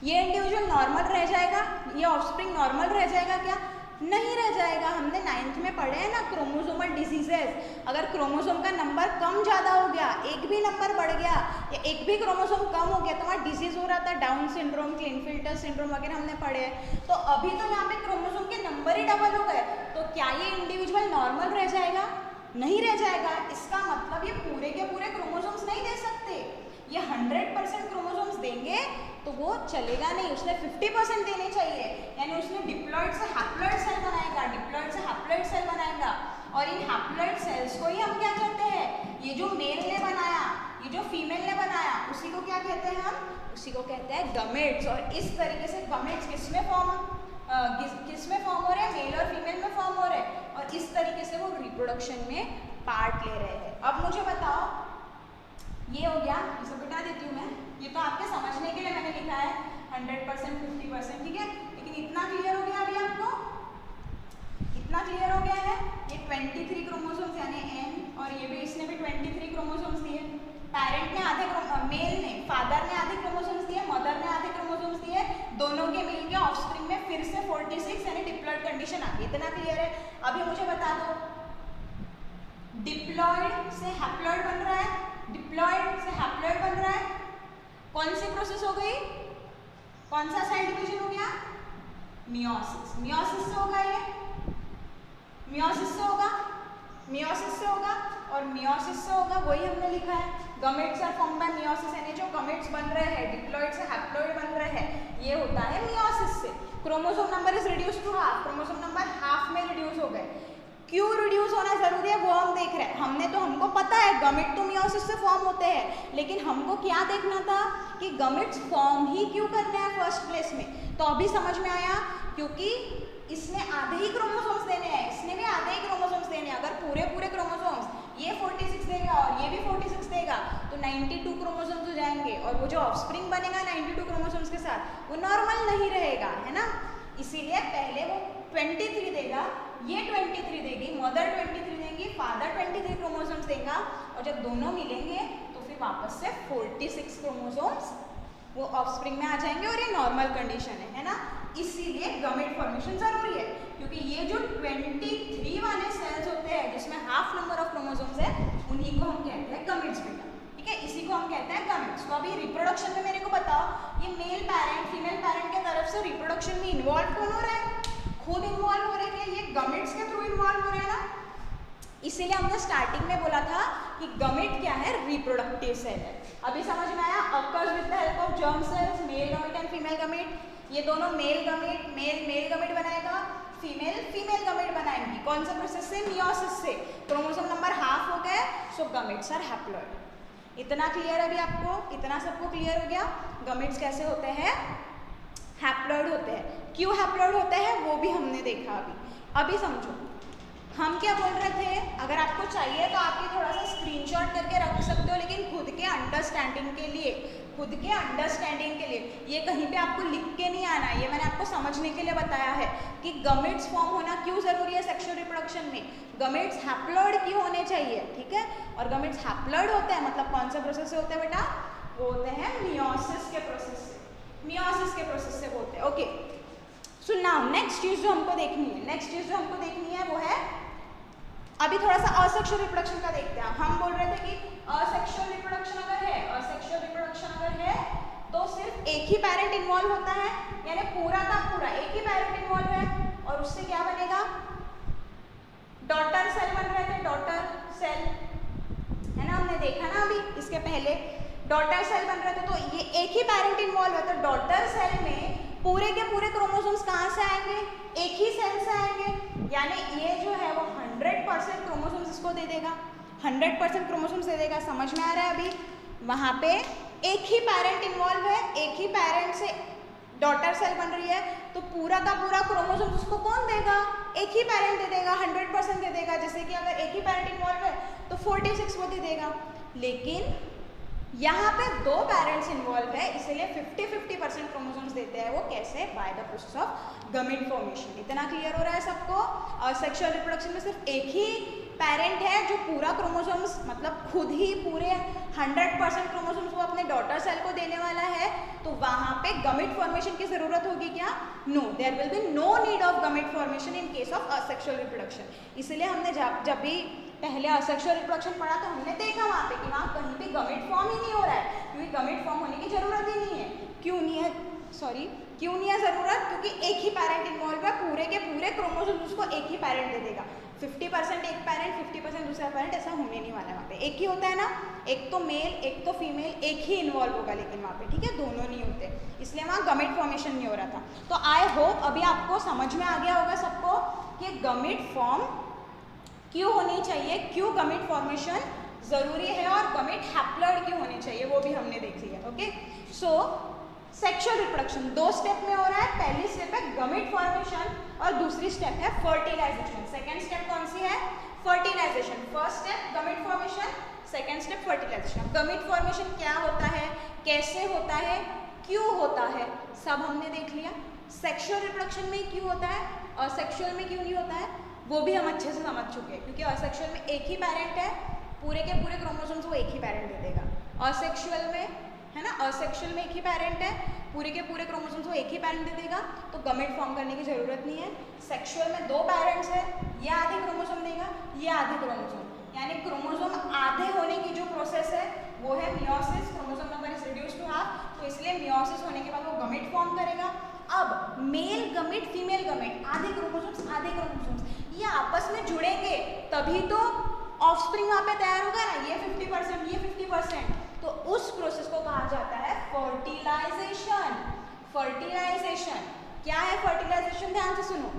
ये इंडिविजुअल नॉर्मल रह जाएगा? ये ऑफस्प्रिंग नॉर्मल रह जाएगा? क्या नहीं रह जाएगा। हमने 9th में पढ़े हैं ना क्रोमोसोमल डिजीजेस, अगर क्रोमोसोम का नंबर कम ज़्यादा हो गया, एक भी नंबर बढ़ गया या एक भी क्रोमोसोम कम हो गया तो वहाँ डिजीज हो रहा था, डाउन सिंड्रोम, क्लिनफिल्टर सिंड्रोम वगैरह हमने पढ़े हैं। तो अभी तो यहाँ पे क्रोमोसोम के नंबर ही डबल हो गए, तो क्या ये इंडिविजुअल नॉर्मल रह जाएगा? नहीं रह जाएगा। इसका मतलब ये पूरे के पूरे क्रोमोसोम्स नहीं दे सकते, ये 100% क्रोमोसोम्स देंगे तो वो चलेगा नहीं, उसने 50% देने चाहिए, यानी उसने डिप्लॉइड से हैप्लॉइड सेल बनाएगा, डिप्लॉइड से हैप्लॉइड सेल बनाएगा, और इन हैप्लॉइड सेल्स को ही हम क्या कहते हैं? ये जो मेल ने बनाया, ये जो फीमेल ने बनाया, उसी को क्या कहते हैं हम? उसी को कहते हैं गमेट्स। और इस तरीके से गमेट्स किसमें फॉर्म हो रहे हैं? मेल और फीमेल में फॉर्म हो रहे हैं, और इस तरीके से वो रिप्रोडक्शन में पार्ट ले रहे हैं। अब मुझे बताओ, ये हो गया, इसे बता देती हूँ मैं, ये तो आपके समझने के लिए मैंने लिखा है 100%, 50%, ठीक है? लेकिन इतना क्लियर हो गया अभी आपको? इतना क्लियर हो गया है? ये 23 क्रोमोसोम्स यानी N, और ये भी क्रोमोसोम्स दिए, पेरेंट ने आधे, मेल ने, फादर ने आधे क्रोमोसोम्स दिए, मदर ने आधे क्रोमोसोम्स दिए, दोनों के मिलके ऑफस्प्रिंग में फिर से 46 यानी डिप्लॉयड कंडीशन आ गई। इतना क्लियर है? अभी मुझे बता दो, डिप्लॉयड से हैप्लॉयड बन रहा है, डिप्लॉयड से हैप्लॉयड बन रहा है, कौन सी प्रोसेस हो गई? कौन सा सेल डिवीजन हो गया? मियोसिस। मियोसिस से होगा, ये मियोसिस से होगा, मियोसिस से होगा और मियोसिस से होगा, वही हमने लिखा है। Gametes are form by meiosis, यानी जो गमेट्स बन रहे हैं डिप्लॉयड से हैप्लॉयड बन रहे हैं, ये होता है मियोसिस से। Chromosome number is reduce to half, chromosome number half में रिड्यूस हो गए। क्यों रिड्यूस होना जरूरी है वो हम देख रहे हैं। हमको पता है गमेट तो मियोसिस से फॉर्म होते हैं, लेकिन हमको क्या देखना था कि गमेट्स फॉर्म ही क्यों करने हैं फर्स्ट प्लेस में। तो अभी समझ में आया, क्योंकि इसने आधे ही क्रोमोसोम्स देने हैं, इसने भी आधे ही क्रोमोसोम्स देने हैं। अगर पूरे क्रोमोसोम्स ये 46 देगा और ये भी 46 देगा तो 92 क्रोमोसोम्स हो जाएंगे, और वो जो ऑफस्प्रिंग बनेगा 92 क्रोमोसोम्स के साथ वो नॉर्मल नहीं रहेगा, है ना। इसीलिए पहले वो 23 देगा, ये 23 देगी, मदर 23 देगी, फादर 23 क्रोमोसोम्स देगा, और जब दोनों मिलेंगे तो फिर वापस से 46 क्रोमोसोम्स वो ऑफस्प्रिंग में आ जाएंगे और ये नॉर्मल कंडीशन है ना। इसीलिए गमेट फॉर्मेशन जरूरी है, क्योंकि ये जो 23 वाले सेल्स होते हैं जिसमें हाफ नंबर ऑफ क्रोमोसोम्स है, उन्हीं को हम कहते हैं गमेट्स बेटा, ठीक है, इसी को हम कहते हैं गमेट्स। तो अभी रिप्रोडक्शन में मेरे को बताओ, ये मेल पेरेंट फीमेल पेरेंट के तरफ से रिप्रोडक्शन में इन्वॉल्व कौन हो रहा है? खुद इन्वॉल्व हो रहे हैं, ये गमेट्स के थ्रू इन्वॉल्व हो रहे हैं ना। इसीलिए हमने स्टार्टिंग में बोला था कि गमेट क्या है? रिप्रोडक्टिव सेल है। अभी समझ में आया? Occurs with the help of germ cells, male gamete and female gamete. ये दोनों मेल गमेट मेल गमेट बनाएगा, फीमेल गमेट बनाएंगी। कौन सा प्रोसेस से? मियोसिस से। क्रोमोसोम नंबर हाफ हो गए, सो गमेट्स आर हैप्लॉयड। इतना क्लियर है अभी आपको? इतना सबको क्लियर हो गया? गमेट्स कैसे होते हैं? हैप्लॉयड होते हैं। क्यों हैप्लॉयड होते हैं वो भी हमने देखा। अभी समझो हम क्या बोल रहे थे। अगर आपको चाहिए तो आप ये थोड़ा सा स्क्रीनशॉट करके रख सकते हो, लेकिन खुद के अंडरस्टैंडिंग के लिए, ये कहीं पे आपको लिख के नहीं आना है, ये मैंने आपको समझने के लिए बताया है कि गमेट्स फॉर्म होना क्यों जरूरी है सेक्सुअल रिप्रोडक्शन में। गमेट्स हैप्लॉयड क्यों होने चाहिए, ठीक है। और गमेट्स हैप्लॉयड होते हैं मतलब कौन सा प्रोसेस से होते हैं बेटा? वो होते हैं मियोसिस के प्रोसेस से, मियोसिस के प्रोसेस से होते हैं। ओके, सो नाउ नेक्स्ट चीज जो हमको देखनी है वो है, अभी थोड़ा सा असेक्सुअल रिप्रोडक्शन का देखते हैं। हम बोल रहे थे कि असेक्सुअल रिप्रोडक्शन अगर है तो सिर्फ एक ही पेरेंट इन्वॉल्व होता है, यानी पूरा का पूरा एक ही पेरेंट इन्वॉल्व है, और उससे क्या बनेगा? डॉटर सेल बन रहे थे, डॉटर सेल, है ना, हमने देखा ना अभी इसके पहले डॉटर सेल बन रहे थे। तो ये एक ही पेरेंट इन्वॉल्व है, तो डॉटर सेल में पूरे के पूरे क्रोमोसोम्स कहाँ से आएंगे? एक ही सेल से आएंगे, यानी ये जो है वो 100% क्रोमोसोम्स इसको दे देगा, 100% क्रोमोसोम्स दे देगा। समझ में आ रहा है? अभी वहाँ पे एक ही पेरेंट इन्वॉल्व है, एक ही पेरेंट से डॉटर सेल बन रही है, तो पूरा का पूरा क्रोमोसोम्स उसको कौन देगा? एक ही पेरेंट दे देगा, 100% दे देगा। जैसे कि अगर एक ही पेरेंट इन्वॉल्व है तो 46 वो दे देगा, लेकिन यहाँ पे दो पेरेंट्स इन्वॉल्व है, इसीलिए 50-50% क्रोमोसोम्स देते हैं। वो कैसे? By the process of gamete formation. इतना क्लियर हो रहा है सबको? और सेक्सुअल रिप्रोडक्शन में सिर्फ एक ही पेरेंट है जो पूरा क्रोमोसोम्स मतलब खुद ही पूरे 100% क्रोमोसोम्स वो अपने डॉटर सेल को देने वाला है, तो वहाँ पे गमेट फॉर्मेशन की जरूरत होगी क्या? No, there will be no need of gamete formation in case of asexual reproduction. इसलिए हमने जब भी पहले असेक्सुअल रिप्रोडक्शन पढ़ा तो हमने देखा वहाँ पे कि वहाँ कहीं भी गमेट फॉर्म ही नहीं हो रहा है, क्योंकि गमेट फॉर्म होने की जरूरत ही नहीं है। क्यों नहीं है जरूरत? क्योंकि एक ही पेरेंट इन्वॉल्व है, पूरे के पूरे क्रोमोसोम्स उसको एक ही पेरेंट दे देगा। 50% एक पेरेंट, 50% दूसरा पेरेंट, ऐसा होने नहीं वाला वहाँ पे। एक ही होता है ना, एक तो मेल एक तो फीमेल, एक ही इन्वॉल्व होगा लेकिन वहाँ पे, ठीक है, दोनों नहीं होते, इसलिए वहाँ गमेट फॉर्मेशन नहीं हो रहा था। तो आई होप अभी आपको समझ में आ गया होगा सबको कि गमेट फॉर्म क्यों होनी चाहिए, क्यों गमेट फॉर्मेशन जरूरी है, और गमेट हैप्लॉयड क्यों होने चाहिए वो भी हमने देख लिया। Okay, so sexual reproduction 2 step में हो रहा है। पहली स्टेप है गमेट फॉर्मेशन और दूसरी स्टेप है फर्टिलाइजेशन। सेकेंड स्टेप कौन सी है? Fertilisation. First step gamete formation, second step fertilisation. Gamete formation क्या होता है, कैसे होता है, क्यों होता है, सब हमने देख लिया। सेक्सुअल रिप्रोडक्शन में क्यों होता है और सेक्सुअल में क्यों नहीं होता है वो भी हम अच्छे से समझ चुके हैं, क्योंकि असेक्सुअल में एक ही पेरेंट है, पूरे के पूरे क्रोमोसोम्स वो असेक्सुअल में, है ना, असेक्सुअल में एक ही पेरेंट है, पूरे के पूरे क्रोमोसोम्स को एक ही पेरेंट दे देगा तो गमेट फॉर्म करने की जरूरत नहीं है। सेक्सुअल में 2 पेरेंट्स है, ये आधे क्रोमोसोम देगा, ये आधे क्रोमोसोम, यानी क्रोमोसोम आधे होने की जो प्रोसेस है वो है meiosis, chromosome number is reduce to half, तो इसलिए मियोसिस होने के बाद वो गमेट फॉर्म करेगा। अब मेल गमेट फीमेल गमेट, आधे क्रोमोसोम्स ये आपस में जुड़ेंगे तभी तो ऑफस्प्रिंग वहाँ पे तैयार होगा ना, ये 50% ये 50%, तो उस प्रोसेस को कहा जाता है फर्टिलाइजेशन। फर्टिलाइजेशन क्या है? फर्टिलाइजेशन ध्यान से सुनो,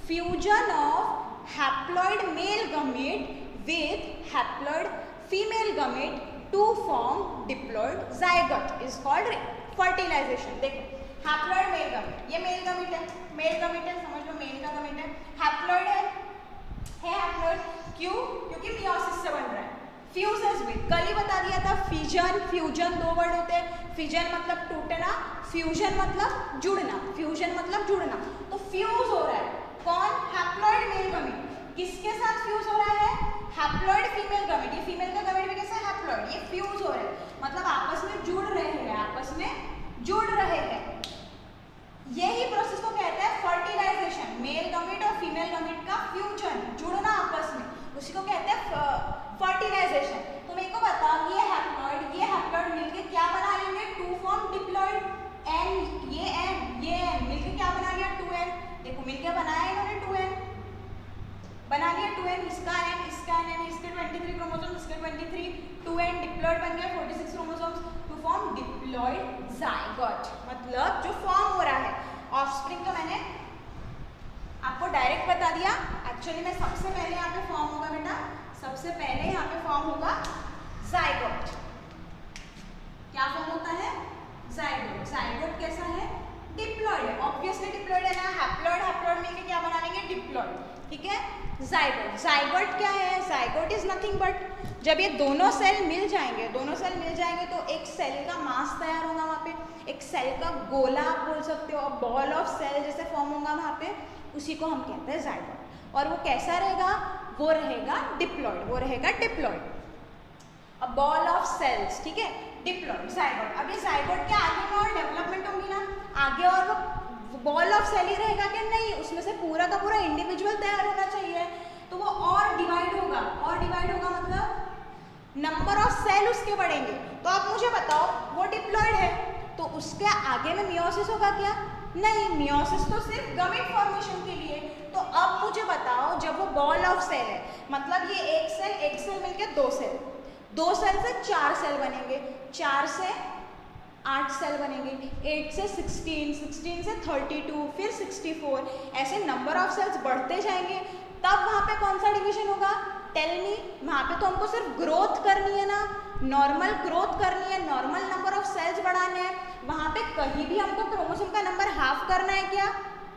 fusion of haploid male gamete with haploid female gamete to form diploid zygote is called fertilization. देखो हैप्लॉइड मेल गमेट, ये मेल गमेट है, मेल गमेट है, समझ लो मेल का गमेट है, हैप्लॉइड है हैप्लॉइड, क्यों? क्योंकि मियोसिस से बन रहा है। फ्यूजेस भी कल ही बता दिया था, फिजन फ्यूजन 2 वर्ड होते हैं, फिजन मतलब टूटना, फ्यूजन मतलब जुड़ना, फ्यूजन मतलब जुड़ना, तो फ्यूज हो रहा है कौन? हैप्लॉइड मेल गमेट किसके साथ फ्यूज हो रहा है? हैप्लॉइड फीमेल गमेट, ये फीमेल का गमेट भी कैसा है? हैप्लॉइड, ये फ्यूज हो रहा है, मतलब आपस में जुड़ रहे हैं, आपस में जुड़ रहे हैं। यही प्रोसेस को कहते हैं फर्टिलाइजेशन, मेल गमेट और फीमेल गमेट का फ्यूजन, जुड़ना आपस में, उसी को कहते हैं फर्टिलाइजेशन। तो मेरे को बताओ ये हैप्लॉइड मिलके क्या बना लेंगे? 2 फॉर्म डिप्लॉइड, एन ये मिलके क्या बना लिया? 2n। देखो मिलके बनाया इन्होंने 2n, बना लिया 2n, इसका n, इसके 23 क्रोमोसोम, इसके 23, 2n डिप्लॉइड बन गया 46 chromosomes to form diploid zygote, मतलब जो फॉर्म हो रहा है ऑफस्प्रिंग। तो मैंने आपको डायरेक्ट बता दिया, एक्चुअली में सबसे पहले यहाँ पे फॉर्म होगा बेटा, सबसे पहले यहाँ पे फॉर्म होगा जाइगोट। क्या फॉर्म होता है? जाइगोट। जाइगोट कैसा है? डिप्लॉइड है, ऑब्वियसली डिप्लॉइड है ना, हैप्लॉइड मिलके क्या बना लेंगे? डिप्लॉइड, ठीक है। जाइगोट क्या है? जाइगोट इज नथिंग बट, जब ये दोनों सेल मिल जाएंगे तो एक सेल का मास तैयार होगा वहाँ पे, एक सेल का गोला आप बोल सकते हो, बॉल ऑफ सेल जैसे फॉर्म होगा वहाँ पे, उसी को हम कहते हैं जाइगोट। और वो कैसा रहेगा? वो रहेगा diploid, uh ball of cells, ठीक है, डिप्लॉइड जाइगोट। अब ये जाइगोट के आगे में और डेवलपमेंट होंगी ना, आगे और वो बॉल ऑफ सेल ही रहेगा कि नहीं, उसमें से पूरा का पूरा इंडिविजुअल तैयार होना चाहिए, तो वो और डिवाइड होगा मतलब नंबर ऑफ सेल उसके बढ़ेंगे। तो आप मुझे बताओ वो डिप्लॉइड है तो उसके आगे में मियोसिस होगा क्या? नहीं, मियोसिस तो सिर्फ गमेट फॉर्मेशन के लिए। तो अब मुझे बताओ जब वो बॉल ऑफ सेल है, मतलब ये एक सेल मिलके 2 सेल, 2 सेल से 4 सेल बनेंगे, 4 से 8 सेल बनेंगे, 8 से 16, 16 से 32, फिर 64, ऐसे नंबर ऑफ सेल्स बढ़ते जाएंगे। तब वहाँ पे कौन सा डिवीजन होगा? Tell me. वहाँ पे तो हमको सिर्फ ग्रोथ करनी है ना, नॉर्मल ग्रोथ करनी है, नॉर्मल नंबर ऑफ सेल्स बढ़ाने हैं। वहाँ पे कहीं भी हमको क्रोमोसोम का नंबर हाफ करना है क्या?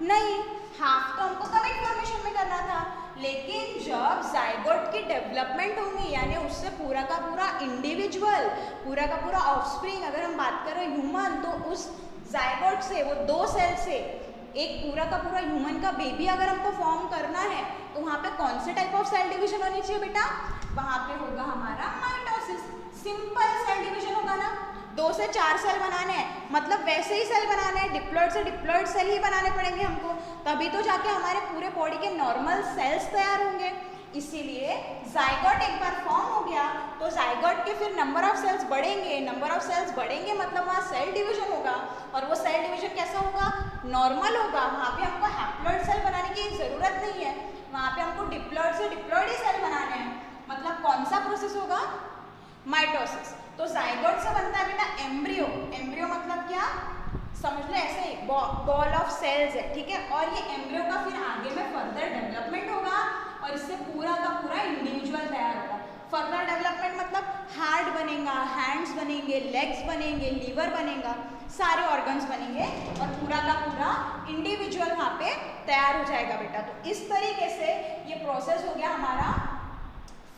नहीं, हाफ तो हमको गमेट फॉर्मेशन में करना था। लेकिन जब जाइगोट की डेवलपमेंट होंगी, यानी उससे पूरा का पूरा इंडिविजुअल, पूरा का पूरा ऑफस्प्रिंग, अगर हम बात करें ह्यूमन, तो उस जाइगोट से, वो 2 सेल से एक पूरा का पूरा ह्यूमन का बेबी अगर हमको फॉर्म करना है, तो वहाँ पे कौन से टाइप ऑफ सेल डिवीजन होनी चाहिए बेटा? वहाँ पे होगा हमारा माइटोसिस, सिंपल सेल डिवीजन होगा ना। 2 से 4 सेल बनाने हैं, मतलब वैसे ही सेल बनाने हैं, डिप्लॉइड से डिप्लॉइड सेल ही बनाने पड़ेंगे हमको, तभी तो जाके हमारे पूरे बॉडी के नॉर्मल सेल्स तैयार होंगे। इसीलिए जाइगोट एक बार फॉर्म हो गया तो जाइगोट के फिर नंबर ऑफ सेल्स बढ़ेंगे, नंबर ऑफ सेल्स बढ़ेंगे मतलब वहाँ सेल डिवीजन होगा, और वो सेल डिवीजन कैसा होगा? नॉर्मल होगा। वहाँ पे हमको हैप्लॉइड सेल बनाने की जरूरत नहीं है, वहाँ पे हमको डिप्लॉइड से डिप्लॉइड ही सेल बनाने हैं। मतलब कौन सा प्रोसेस होगा? माइटोसिस। तो जाइगोट से बनता है बेटा एम्ब्रियो। एम्ब्रियो मतलब क्या? समझ लो ऐसे ही बॉल ऑफ सेल्स है, ठीक है। और ये एम्ब्रियो का फिर आगे में फर्दर डेवलपमेंट होगा और इससे पूरा का पूरा इंडिविजुअल तैयार होगा। फर्दर डेवलपमेंट मतलब हार्ट बनेगा, हैंड्स बनेंगे, लेग्स बनेंगे, लीवर बनेगा, सारे ऑर्गन्स बनेंगे और पूरा का पूरा इंडिविजुअल वहाँ पे तैयार हो जाएगा बेटा। तो इस तरीके से ये प्रोसेस हो गया हमारा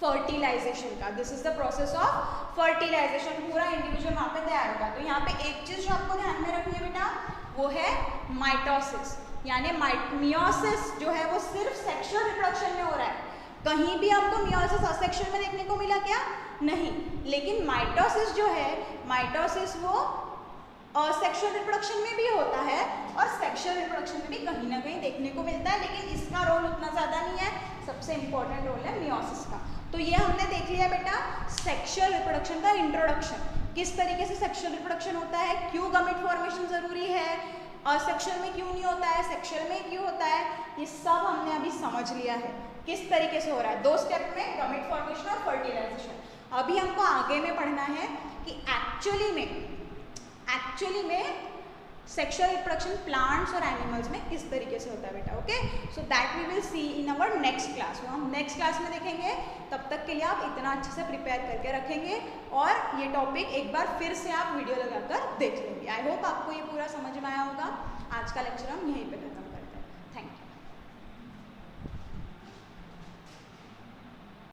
फर्टिलाइजेशन का। This is the process of fertilization, पूरा इंडिविजुअल वहाँ पे तैयार होगा। तो यहाँ पे एक चीज जो आपको ध्यान में रखनी है बेटा, वो है माइटोसिस, यानी मियोसिस जो है वो सिर्फ सेक्सुअल रिप्रोडक्शन में हो रहा है, कहीं भी आपको मियोसिस असेक्सुअल में देखने को मिला क्या? नहीं। लेकिन माइटोसिस जो है, माइटोसिस वो सेक्सुअल रिप्रोडक्शन में भी होता है और सेक्सुअल रिप्रोडक्शन में भी कहीं ना कहीं देखने को मिलता है, लेकिन इसका रोल उतना ज़्यादा नहीं है। सबसे इंपॉर्टेंट रोल है मियोसिस का। तो ये हमने देख लिया बेटा सेक्सुअल रिप्रोडक्शन का इंट्रोडक्शन, किस तरीके से सेक्सुअल रिप्रोडक्शन होता है, क्यों गमीट फॉर्मेशन ज़रूरी है, असेक्सुअल में क्यों नहीं होता है, सेक्सुअल में क्यों होता है, ये सब हमने अभी समझ लिया है किस तरीके से हो रहा है। 2 स्टेप में गमीट फॉर्मेशन और फर्टिलाइजेशन। अभी हमको आगे में पढ़ना है कि एक्चुअली में सेक्सुअल रिप्रोडक्शन प्लांट्स और एनिमल्स में किस तरीके से होता है बेटा। Okay, so that we will see in our next class. हम नेक्स्ट क्लास में देखेंगे। तब तक के लिए आप इतना अच्छे से प्रिपेयर करके रखेंगे और ये टॉपिक एक बार फिर से आप वीडियो लगाकर देख लेंगे। आई होप आपको ये पूरा समझ में आया होगा। आज का लेक्चर हम यहीं पे खत्म करेंगे।